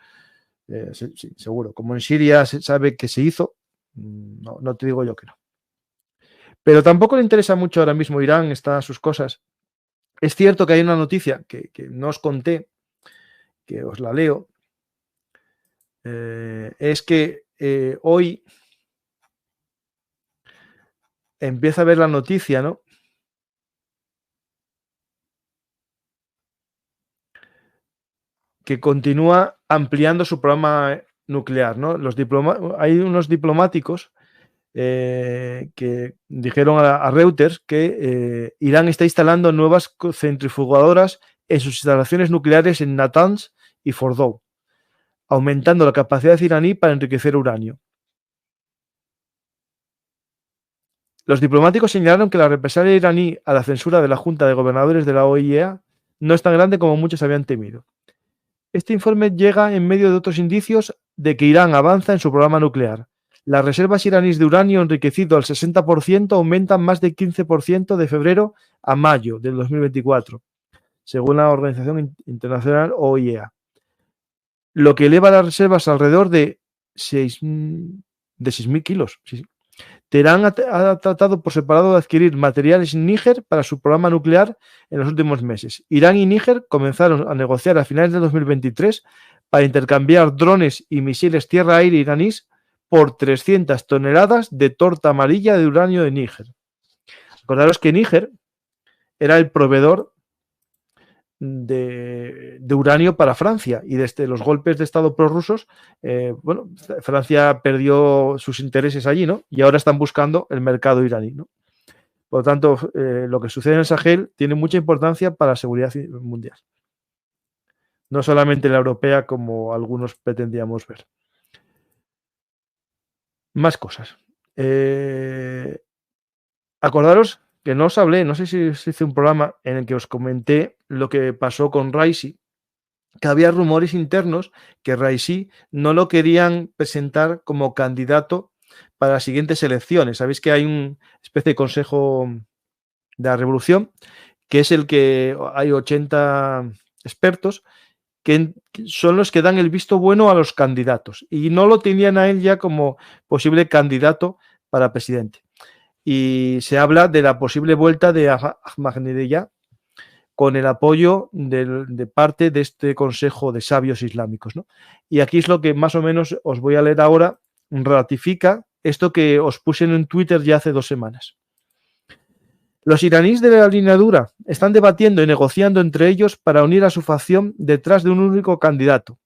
sí, seguro. Como en Siria se sabe que se hizo, no te digo yo que no. Pero tampoco le interesa mucho ahora mismo Irán, está a sus cosas. Es cierto que hay una noticia que no os conté, que os la leo, es que hoy empieza a ver la noticia, ¿no? Que continúa ampliando su programa nuclear, ¿no? Hay unos diplomáticos que dijeron a Reuters que Irán está instalando nuevas centrifugadoras en sus instalaciones nucleares en Natanz y Fordow, aumentando la capacidad iraní para enriquecer uranio. Los diplomáticos señalaron que la represalia iraní a la censura de la Junta de Gobernadores de la OIEA no es tan grande como muchos habían temido. Este informe llega en medio de otros indicios de que Irán avanza en su programa nuclear. Las reservas iraníes de uranio enriquecido al 60% aumentan más del 15% de febrero a mayo del 2024, según la Organización Internacional OIEA, lo que eleva las reservas alrededor de 6.000 kilos. Sí. Teherán ha tratado por separado de adquirir materiales en Níger para su programa nuclear en los últimos meses. Irán y Níger comenzaron a negociar a finales de 2023 para intercambiar drones y misiles tierra-aire iraníes por 300 toneladas de torta amarilla de uranio de Níger. Acordaros que Níger era el proveedor de uranio para Francia y desde los golpes de Estado prorrusos, Francia perdió sus intereses allí, ¿no? Y ahora están buscando el mercado iraní, ¿no? Por lo tanto, lo que sucede en el Sahel tiene mucha importancia para la seguridad mundial. No solamente la europea como algunos pretendíamos ver. Más cosas. Acordaros que no os hablé, no sé si hice un programa en el que os comenté lo que pasó con Raisi, que había rumores internos que Raisi no lo querían presentar como candidato para las siguientes elecciones. Sabéis que hay una especie de consejo de la revolución, que es el que hay 80 expertos que son los que dan el visto bueno a los candidatos y no lo tenían a él ya como posible candidato para presidente. Y se habla de la posible vuelta de Ahmadinejad con el apoyo de parte de este Consejo de Sabios Islámicos, ¿no? Y aquí es lo que más o menos os voy a leer ahora, ratifica esto que os puse en Twitter ya hace 2 semanas. Los iraníes de la línea dura están debatiendo y negociando entre ellos para unir a su facción detrás de un único candidato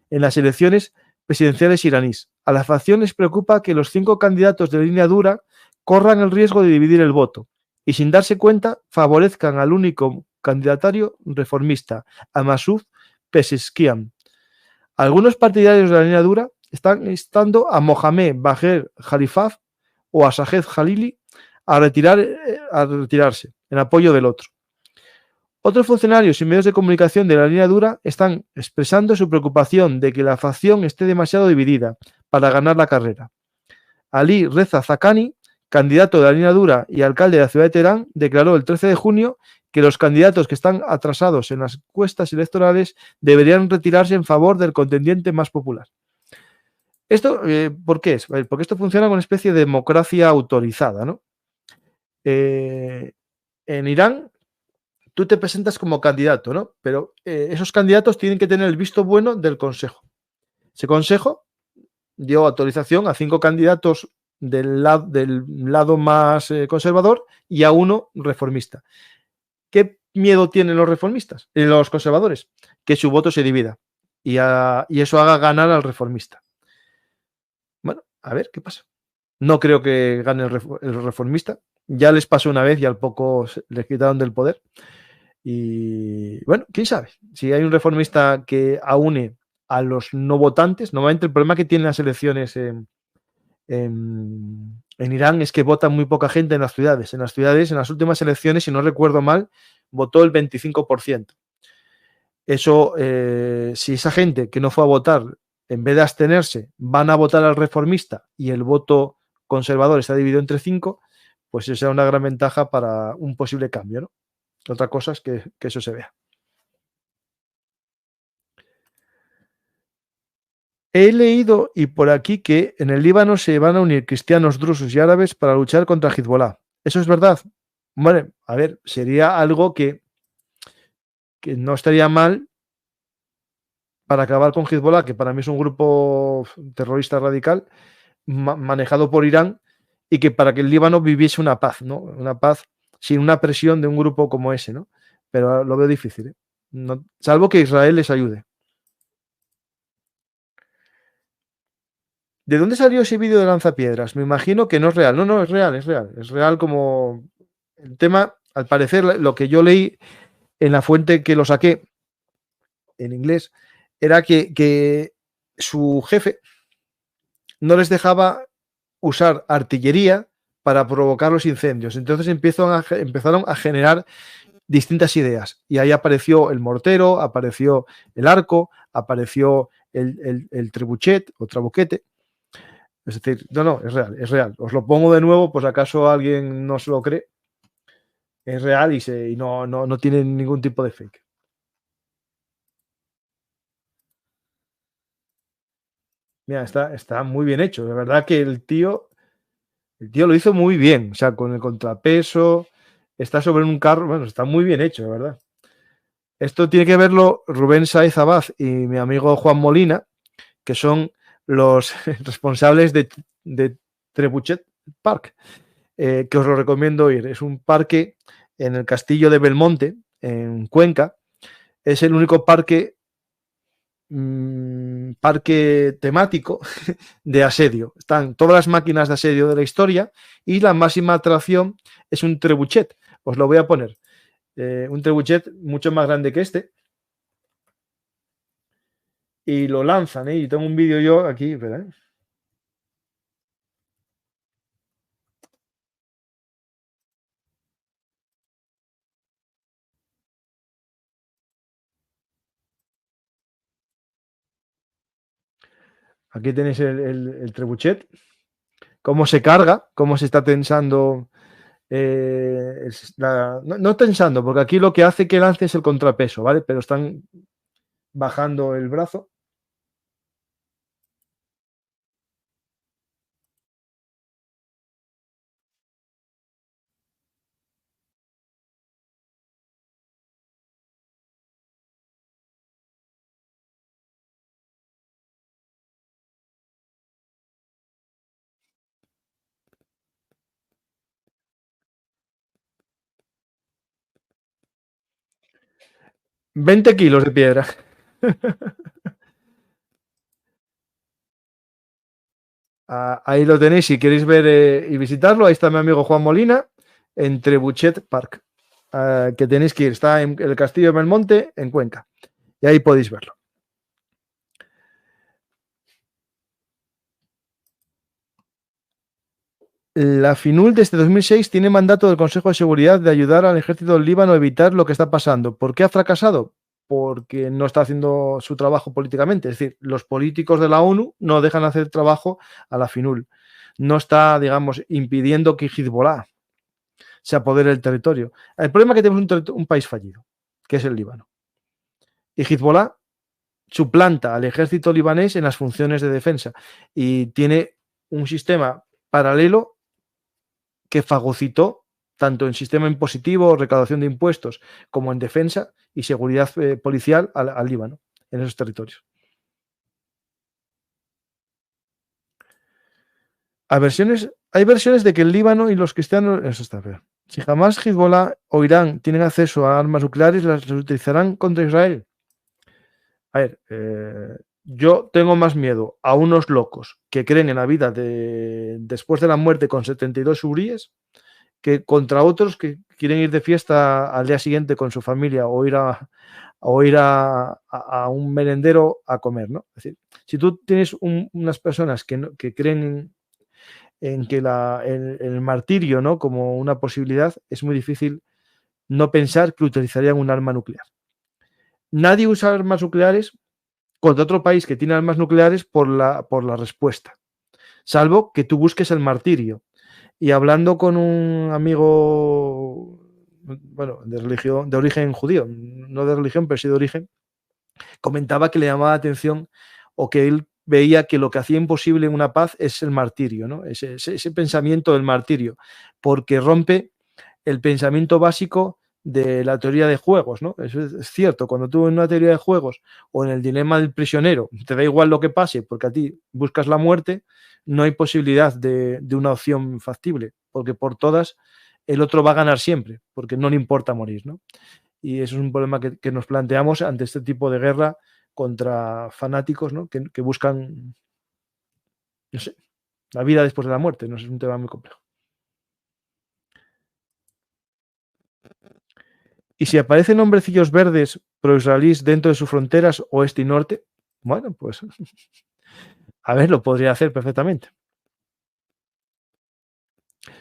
en las elecciones presidenciales iraníes. A la facción les preocupa que los 5 candidatos de línea dura corran el riesgo de dividir el voto y, sin darse cuenta, favorezcan al único candidatario reformista, a Masoud Pezeshkian. Algunos partidarios de la línea dura están instando a Mohamed Bagher Khalifah o a Sajed Jalili a retirarse en apoyo del otro. Otros funcionarios y medios de comunicación de la línea dura están expresando su preocupación de que la facción esté demasiado dividida para ganar la carrera. Ali Reza Zakani, candidato de la línea dura y alcalde de la ciudad de Teherán, declaró el 13 de junio que los candidatos que están atrasados en las encuestas electorales deberían retirarse en favor del contendiente más popular. ¿Esto por qué es? Porque esto funciona como una especie de democracia autorizada, ¿no? En Irán tú te presentas como candidato, ¿no? Pero esos candidatos tienen que tener el visto bueno del Consejo. Ese Consejo dio autorización a 5 candidatos del lado más conservador y a 1 reformista. ¿Qué miedo tienen los reformistas, los conservadores? Que su voto se divida y eso haga ganar al reformista. Bueno, a ver qué pasa. No creo que gane el reformista. Ya les pasó una vez y al poco les quitaron del poder. Y bueno, quién sabe. Si hay un reformista que aúne a los no votantes, normalmente el problema que tienen las elecciones en Irán es que vota muy poca gente en las ciudades. En las últimas elecciones, si no recuerdo mal, votó el 25%. Eso, si esa gente que no fue a votar, en vez de abstenerse, van a votar al reformista y el voto conservador está dividido entre 5, pues esa es una gran ventaja para un posible cambio, ¿no? Otra cosa es que eso se vea. He leído y por aquí que en el Líbano se van a unir cristianos, drusos y árabes para luchar contra Hezbollah. ¿Eso es verdad? Bueno, a ver, sería algo que no estaría mal para acabar con Hezbollah, que para mí es un grupo terrorista radical manejado por Irán, y que para que el Líbano viviese una paz, ¿no? Una paz sin una presión de un grupo como ese, ¿no? Pero lo veo difícil, ¿eh? No, salvo que Israel les ayude. ¿De dónde salió ese vídeo de lanzapiedras? Me imagino que no es real. No, es real, es real. Es real como el tema, al parecer, lo que yo leí en la fuente que lo saqué en inglés, era que su jefe no les dejaba usar artillería para provocar los incendios. Entonces empezaron a generar distintas ideas. Y ahí apareció el mortero, apareció el arco, apareció el trebuchet o trabuquete. Es decir, no, es real, es real. Os lo pongo de nuevo, pues acaso alguien no se lo cree. Es real y no tiene ningún tipo de fake. Mira, está muy bien hecho. De verdad que el tío lo hizo muy bien. O sea, con el contrapeso, está sobre un carro. Bueno, está muy bien hecho, de verdad. Esto tiene que verlo Rubén Sáez Abad y mi amigo Juan Molina, que son los responsables de Trebuchet Park, que os lo recomiendo ir. Es un parque en el castillo de Belmonte, en Cuenca. Es el único parque temático de asedio. Están todas las máquinas de asedio de la historia y la máxima atracción es un trebuchet. Os lo voy a poner. Un trebuchet mucho más grande que este. Y lo lanzan, ¿eh? Y tengo un vídeo yo aquí, espera, ¿eh? Aquí tenéis el trebuchet, cómo se carga, cómo se está tensando. No tensando, porque aquí lo que hace que lance es el contrapeso, ¿vale? Pero están bajando el brazo. ¡20 kilos de piedra! Ahí lo tenéis, si queréis ver y visitarlo, ahí está mi amigo Juan Molina, en Trebuchet Park, que tenéis que ir, está en el Castillo de Belmonte, en Cuenca, y ahí podéis verlo. La FINUL desde 2006 tiene mandato del Consejo de Seguridad de ayudar al ejército del Líbano a evitar lo que está pasando. ¿Por qué ha fracasado? Porque no está haciendo su trabajo políticamente. Es decir, los políticos de la ONU no dejan hacer trabajo a la FINUL. No está, digamos, impidiendo que Hezbollah se apodere del territorio. El problema es que tenemos un país fallido, que es el Líbano. Y Hezbollah suplanta al ejército libanés en las funciones de defensa y tiene un sistema paralelo que fagocitó tanto en sistema impositivo, recaudación de impuestos, como en defensa y seguridad policial al Líbano, en esos territorios. Hay versiones de que el Líbano y los cristianos. Eso está feo. Si jamás Hezbollah o Irán tienen acceso a armas nucleares, las utilizarán contra Israel. A ver, yo tengo más miedo a unos locos que creen en la vida después de la muerte con 72 uríes que contra otros que quieren ir de fiesta al día siguiente con su familia o ir a un merendero a comer, ¿no? Es decir, si tú tienes unas personas que creen en que el martirio, ¿no? Como una posibilidad, es muy difícil no pensar que utilizarían un arma nuclear. Nadie usa armas nucleares contra otro país que tiene armas nucleares por la respuesta, salvo que tú busques el martirio. Y hablando con un amigo, bueno, de origen judío, no de religión, pero sí de origen, comentaba que le llamaba la atención o que él veía que lo que hacía imposible una paz es el martirio, ¿no? Ese pensamiento del martirio, porque rompe el pensamiento básico de la teoría de juegos, ¿no? Eso es cierto, cuando tú en una teoría de juegos o en el dilema del prisionero te da igual lo que pase porque a ti buscas la muerte, no hay posibilidad de una opción factible, porque por todas el otro va a ganar siempre, porque no le importa morir, ¿no? Y eso es un problema que nos planteamos ante este tipo de guerra contra fanáticos, ¿no? Que buscan, no sé, la vida después de la muerte, no sé, es un tema muy complejo. Y si aparecen hombrecillos verdes pro-israelíes dentro de sus fronteras oeste y norte, bueno, pues a ver, lo podría hacer perfectamente.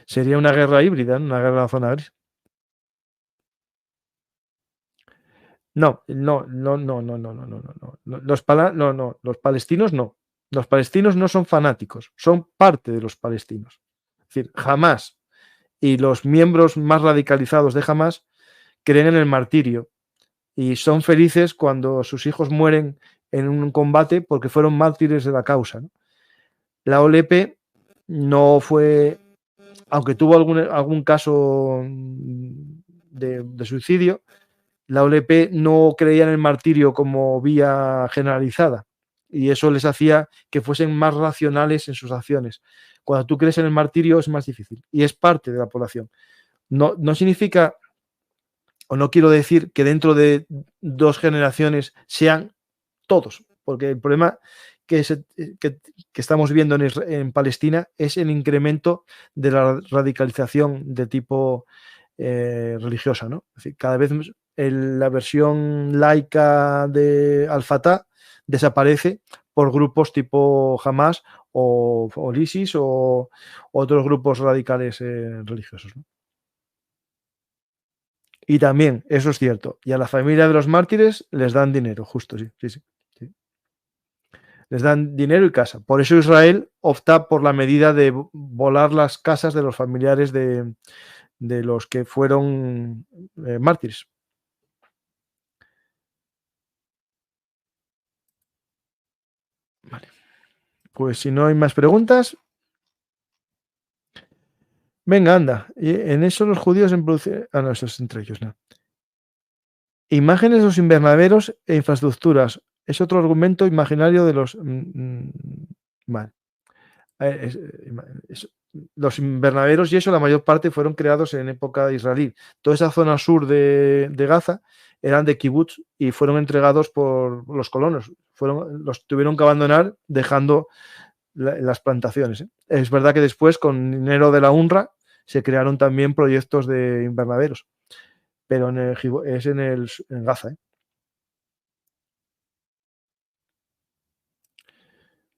Sería una guerra híbrida, ¿no? Una guerra en la zona gris. No, no, no, no, no, no, no, no, no, no. No, no, los palestinos no. Los palestinos no son fanáticos, son parte de los palestinos. Es decir, Hamás y los miembros más radicalizados de Hamás creen en el martirio y son felices cuando sus hijos mueren en un combate porque fueron mártires de la causa, ¿no? La OLP no fue, aunque tuvo algún caso de suicidio, la OLP no creía en el martirio como vía generalizada y eso les hacía que fuesen más racionales en sus acciones. Cuando tú crees en el martirio es más difícil y es parte de la población. No, no significa, o no quiero decir que dentro de 2 generaciones sean todos, porque el problema que estamos viendo en Palestina es el incremento de la radicalización de tipo religiosa, ¿no? Es decir, cada vez la versión laica de Al-Fatah desaparece por grupos tipo Hamas o ISIS o otros grupos radicales religiosos, ¿no? Y también, eso es cierto, y a la familia de los mártires les dan dinero, justo, sí, sí, sí. Sí. Les dan dinero y casa. Por eso Israel opta por la medida de volar las casas de los familiares de los que fueron mártires. Vale. Pues si no hay más preguntas, venga, anda. Y en eso los judíos en producción. Ah, no, eso es entre ellos, no. Imágenes de los invernaderos e infraestructuras. Es otro argumento imaginario de los. Vale. Los invernaderos y eso, la mayor parte fueron creados en época israelí. Toda esa zona sur de Gaza eran de kibutz y fueron entregados por los colonos. Los tuvieron que abandonar dejando las plantaciones, ¿eh? Es verdad que después, con dinero de la UNRWA, se crearon también proyectos de invernaderos, pero es en Gaza, ¿eh?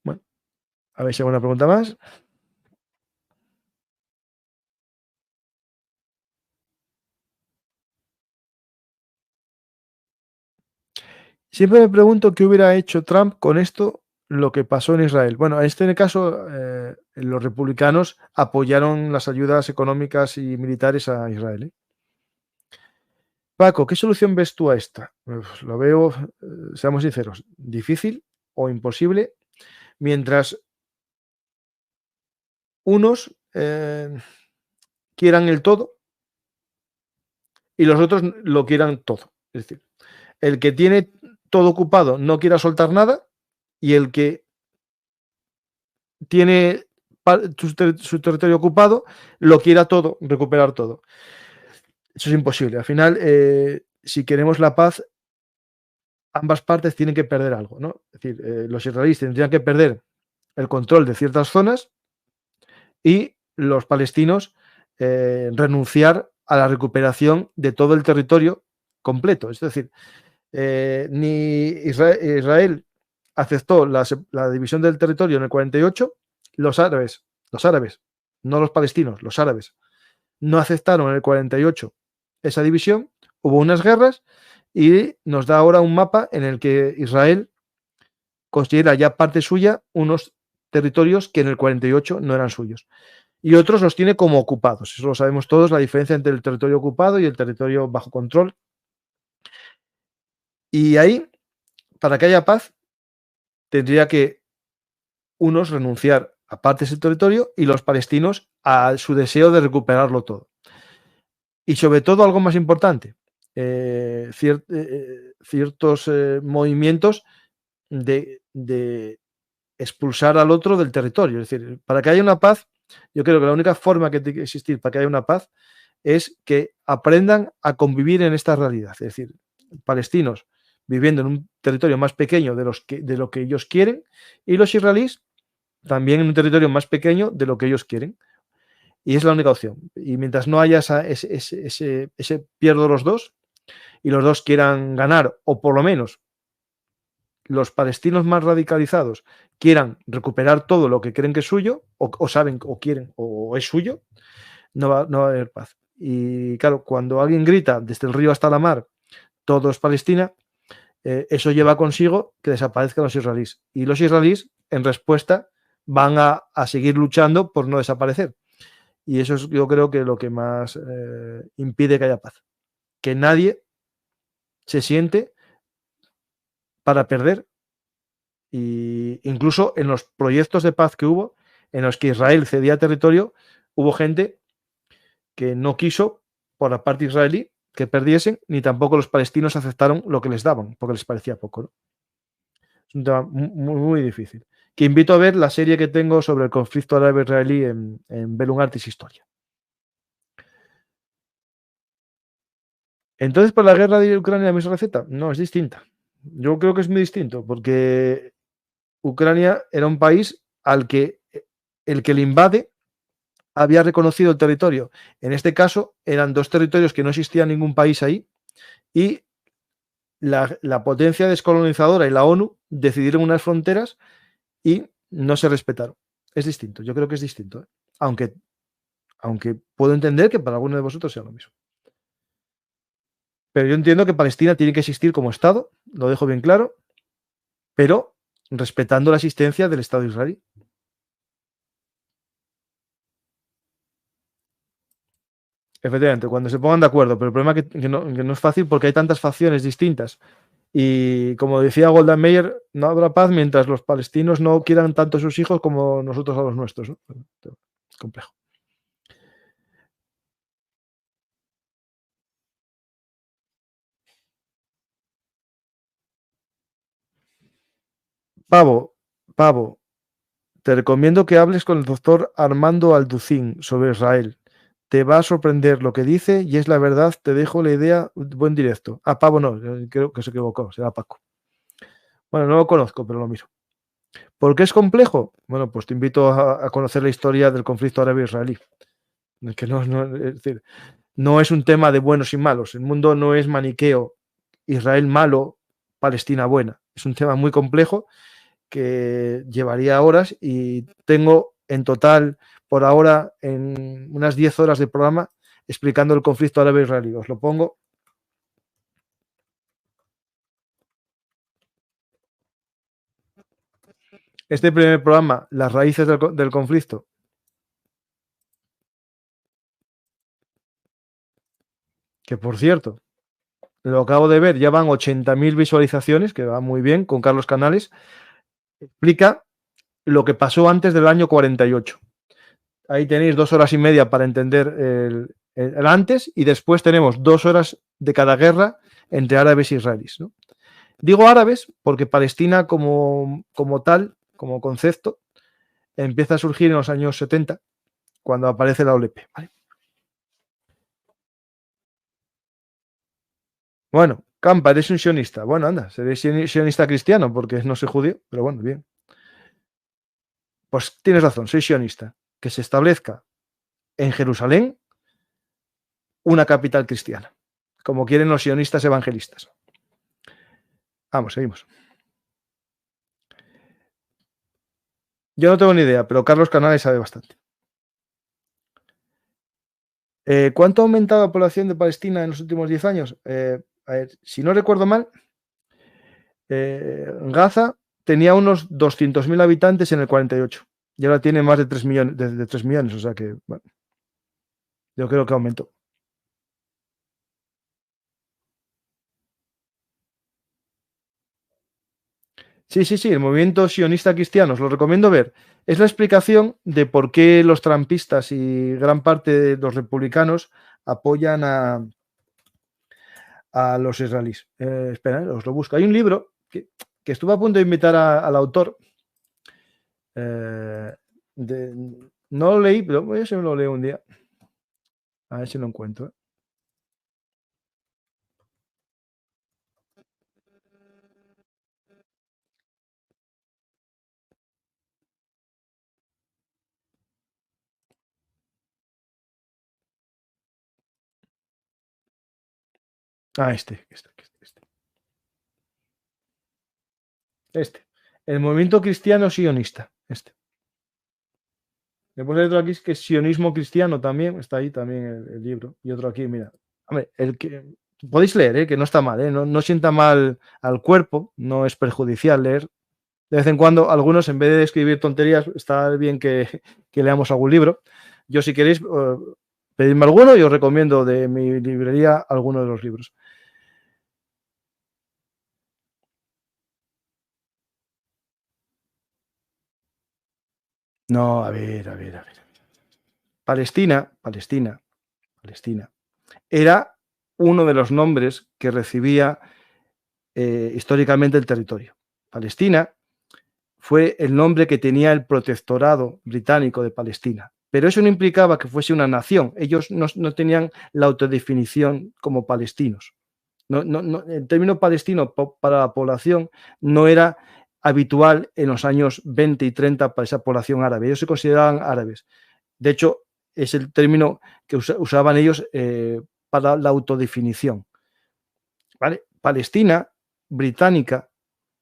Bueno, a ver si hay alguna pregunta más. Siempre me pregunto qué hubiera hecho Trump con esto, lo que pasó en Israel. Bueno, en este caso, los republicanos apoyaron las ayudas económicas y militares a Israel, ¿eh? Paco, ¿qué solución ves tú a esta? Pues lo veo, seamos sinceros, difícil o imposible, mientras unos quieran el todo y los otros lo quieran todo. Es decir, el que tiene todo ocupado no quiera soltar nada y el que tiene su territorio ocupado lo quiera todo, recuperar todo. Eso es imposible. Al final, si queremos la paz, ambas partes tienen que perder algo, ¿no? Es decir, los israelíes tendrían que perder el control de ciertas zonas y los palestinos renunciar a la recuperación de todo el territorio completo. Es decir, ni Israel aceptó la división del territorio en el 48, los árabes, no los palestinos, los árabes, no aceptaron en el 48 esa división, hubo unas guerras y nos da ahora un mapa en el que Israel considera ya parte suya unos territorios que en el 48 no eran suyos. Y otros los tiene como ocupados. Eso lo sabemos todos, la diferencia entre el territorio ocupado y el territorio bajo control. Y ahí, para que haya paz, tendría que unos renunciar a partes del territorio y los palestinos a su deseo de recuperarlo todo. Y sobre todo, algo más importante, ciertos movimientos de expulsar al otro del territorio. Es decir, para que haya una paz, yo creo que la única forma que tiene que existir para que haya una paz es que aprendan a convivir en esta realidad. Es decir, palestinos viviendo en un territorio más pequeño de lo que ellos quieren y los israelíes también en un territorio más pequeño de lo que ellos quieren. Y es la única opción. Y mientras no haya ese pierdo los dos y los dos quieran ganar, o por lo menos los palestinos más radicalizados quieran recuperar todo lo que creen que es suyo, o saben, o quieren, o es suyo, no va a haber paz. Y claro, cuando alguien grita desde el río hasta la mar, todo es Palestina, eso lleva consigo que desaparezcan los israelíes. Y los israelíes, en respuesta, van a seguir luchando por no desaparecer. Y eso es, yo creo, que lo que más impide que haya paz. Que nadie se siente para perder. Y incluso en los proyectos de paz que hubo, en los que Israel cedía territorio, hubo gente que no quiso, por la parte israelí, que perdiesen, ni tampoco los palestinos aceptaron lo que les daban, porque les parecía poco, ¿no? Es un tema muy, muy difícil. Que invito a ver la serie que tengo sobre el conflicto árabe-israelí en Bellum Artis Historia. Entonces, ¿para la guerra de Ucrania la misma receta? No, es distinta. Yo creo que es muy distinto, porque Ucrania era un país al que el que le invade había reconocido el territorio. En este caso, eran dos territorios que no existía ningún país ahí, y la potencia descolonizadora y la ONU decidieron unas fronteras y no se respetaron. Es distinto, yo creo que es distinto, ¿eh? Aunque puedo entender que para alguno de vosotros sea lo mismo. Pero yo entiendo que Palestina tiene que existir como Estado, lo dejo bien claro, pero respetando la existencia del Estado de Israel. Efectivamente, cuando se pongan de acuerdo, pero el problema es que no es fácil porque hay tantas facciones distintas. Y como decía Golda Meir, no habrá paz mientras los palestinos no quieran tanto a sus hijos como nosotros a los nuestros, ¿no? Es complejo. Pavo, te recomiendo que hables con el doctor Armando Alducín sobre Israel. Te va a sorprender lo que dice y es la verdad. Te dejo la idea. Buen directo. Pavo no, creo que se equivocó, será Paco. Bueno, no lo conozco, pero lo mismo. ¿Por qué es complejo? Bueno, pues te invito a conocer la historia del conflicto árabe-israelí. Que es decir, no es un tema de buenos y malos. El mundo no es maniqueo. Israel malo, Palestina buena. Es un tema muy complejo que llevaría horas y tengo en total, por ahora, en unas 10 horas de programa explicando el conflicto árabe-israelí. Os lo pongo. Este primer programa, las raíces del conflicto, que por cierto, lo acabo de ver, ya van 80.000 visualizaciones, que va muy bien, con Carlos Canales, explica lo que pasó antes del año 48. Ahí tenéis 2 horas y media para entender el antes, y después tenemos 2 horas de cada guerra entre árabes e israelíes, ¿no? Digo árabes porque Palestina como tal, como concepto, empieza a surgir en los años 70, cuando aparece la OLP. ¿Vale? Bueno, Campa, eres un sionista. Bueno, anda, seré sionista cristiano porque no soy judío, pero bueno, bien. Pues tienes razón, soy sionista. Que se establezca en Jerusalén una capital cristiana, como quieren los sionistas evangelistas. Vamos, seguimos. Yo no tengo ni idea, pero Carlos Canales sabe bastante. ¿Cuánto ha aumentado la población de Palestina en los últimos 10 años? A ver, si no recuerdo mal, Gaza tenía unos 200.000 habitantes en el 48 y ahora tiene más de 3 millones, de 3 millones, o sea que, bueno, yo creo que aumentó. Sí, sí, sí, el movimiento sionista cristiano, os lo recomiendo ver. Es la explicación de por qué los trampistas y gran parte de los republicanos apoyan a los israelíes. Espera, os lo busco. Hay un libro que estuve a punto de invitar al autor. Eh, no lo leí, pero yo se me lo leo un día. A ver si lo encuentro. Este. El movimiento cristiano sionista. Este. Después hay otro aquí que es sionismo cristiano también. Está ahí también el libro. Y otro aquí, mira. Hombre, Podéis leer, que no está mal, no sienta mal al cuerpo, no es perjudicial leer. De vez en cuando, algunos, en vez de escribir tonterías, está bien que leamos algún libro. Yo, si queréis, pedidme alguno y os recomiendo de mi librería alguno de los libros. No, a ver, a ver, a ver. Palestina, era uno de los nombres que recibía históricamente el territorio. Palestina fue el nombre que tenía el protectorado británico de Palestina. Pero eso no implicaba que fuese una nación. Ellos no tenían la autodefinición como palestinos. El término palestino para la población no era habitual en los años 20 y 30 para esa población árabe. Ellos se consideraban árabes. De hecho, es el término que usaban ellos para la autodefinición. ¿Vale? Palestina británica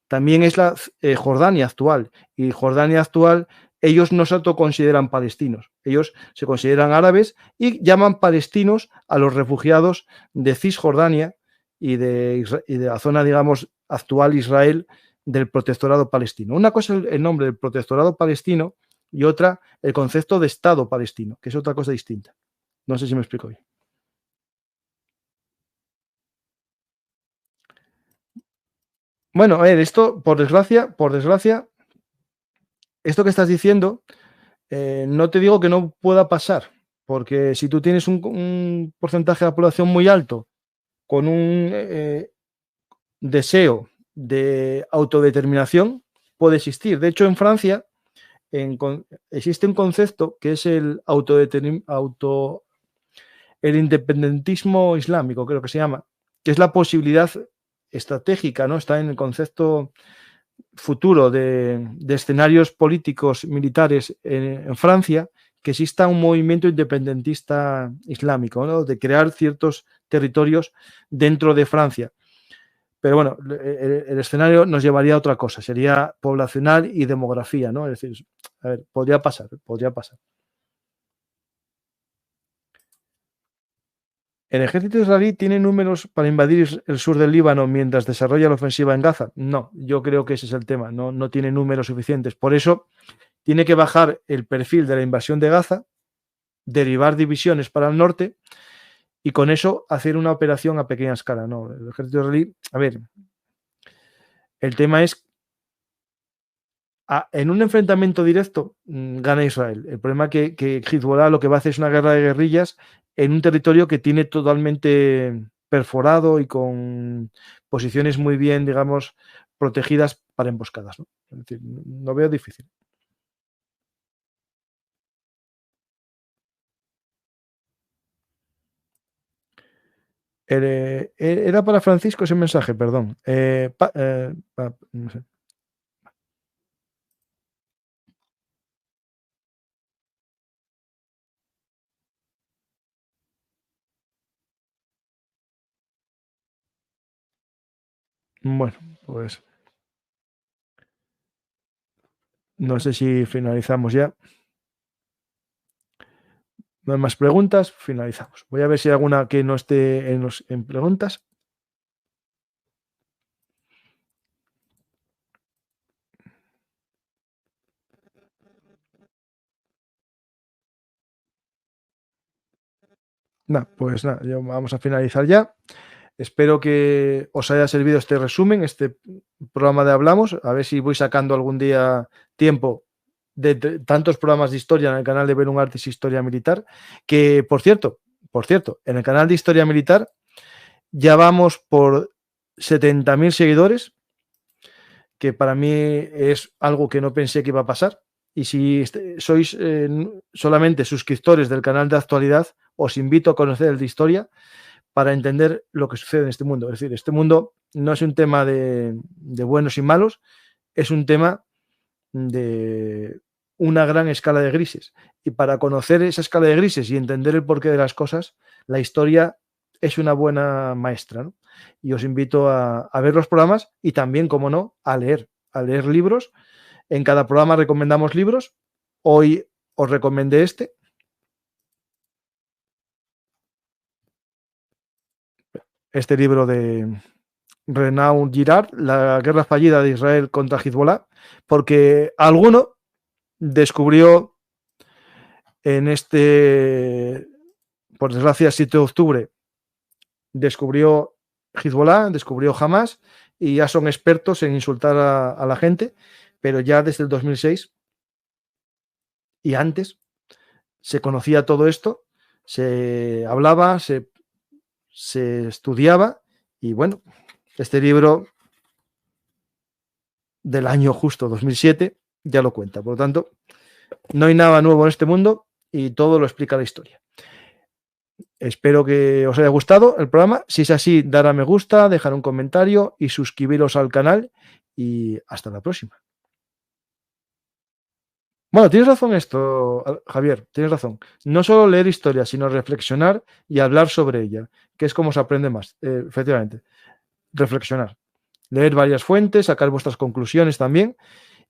también es la Jordania actual. Y Jordania actual, ellos no se autoconsideran palestinos. Ellos se consideran árabes y llaman palestinos a los refugiados de Cisjordania y de la zona, digamos, actual Israel del protectorado palestino. Una cosa es el nombre del protectorado palestino y otra el concepto de Estado palestino, que es otra cosa distinta. No sé si me explico bien. Bueno, a ver, esto, por desgracia, esto que estás diciendo, no te digo que no pueda pasar, porque si tú tienes un porcentaje de la población muy alto con un deseo de autodeterminación, puede existir. De hecho, en Francia existe un concepto que es el independentismo islámico, creo que se llama, que es la posibilidad estratégica, ¿no? Está en el concepto futuro de escenarios políticos militares en Francia, que exista un movimiento independentista islámico, ¿no? De crear ciertos territorios dentro de Francia. Pero bueno, el escenario nos llevaría a otra cosa, sería poblacional y demografía, ¿no? Es decir, a ver, podría pasar, podría pasar. ¿El ejército israelí tiene números para invadir el sur del Líbano mientras desarrolla la ofensiva en Gaza? No, yo creo que ese es el tema, no tiene números suficientes. Por eso tiene que bajar el perfil de la invasión de Gaza, derivar divisiones para el norte y con eso hacer una operación a pequeña escala. No, el ejército israelí, a ver, el tema es, en un enfrentamiento directo gana Israel. El problema es que Hezbollah lo que va a hacer es una guerra de guerrillas en un territorio que tiene totalmente perforado y con posiciones muy bien, digamos, protegidas para emboscadas, ¿no? Es decir, no veo difícil. Era para Francisco ese mensaje, perdón. No sé. Bueno, pues no sé si finalizamos ya. No hay más preguntas, finalizamos. Voy a ver si hay alguna que no esté en preguntas. Pues nada, vamos a finalizar ya. Espero que os haya servido este resumen, este programa de Hablamos. A ver si voy sacando algún día tiempo de tantos programas de historia en el canal de Belum Artis Historia Militar. Que, por cierto, en el canal de Historia Militar ya vamos por 70.000 seguidores, que para mí es algo que no pensé que iba a pasar. Y si sois solamente suscriptores del canal de actualidad, os invito a conocer el de historia para entender lo que sucede en este mundo. Es decir, este mundo no es un tema de buenos y malos, es un tema de una gran escala de grises. Y para conocer esa escala de grises y entender el porqué de las cosas, la historia es una buena maestra, ¿no? Y os invito a ver los programas y también, como no, a leer libros. En cada programa recomendamos libros. Hoy os recomendé este. este libro de Renaud Girard, La guerra fallida de Israel contra Hezbollah, porque alguno descubrió en por desgracia, 7 de octubre, descubrió Hezbollah, descubrió Hamas, y ya son expertos en insultar a la gente, pero ya desde el 2006 y antes se conocía todo esto, se hablaba, se estudiaba, y bueno, este libro del año justo 2007 ya lo cuenta. Por lo tanto, no hay nada nuevo en este mundo y todo lo explica la historia. Espero que os haya gustado el programa. Si es así, dar a me gusta, dejar un comentario y suscribiros al canal. Y hasta la próxima. Bueno, tienes razón esto, Javier, tienes razón. No solo leer historia, sino reflexionar y hablar sobre ella, que es como se aprende más, efectivamente. Reflexionar. Leer varias fuentes, sacar vuestras conclusiones también.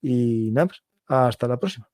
Y nada, hasta la próxima.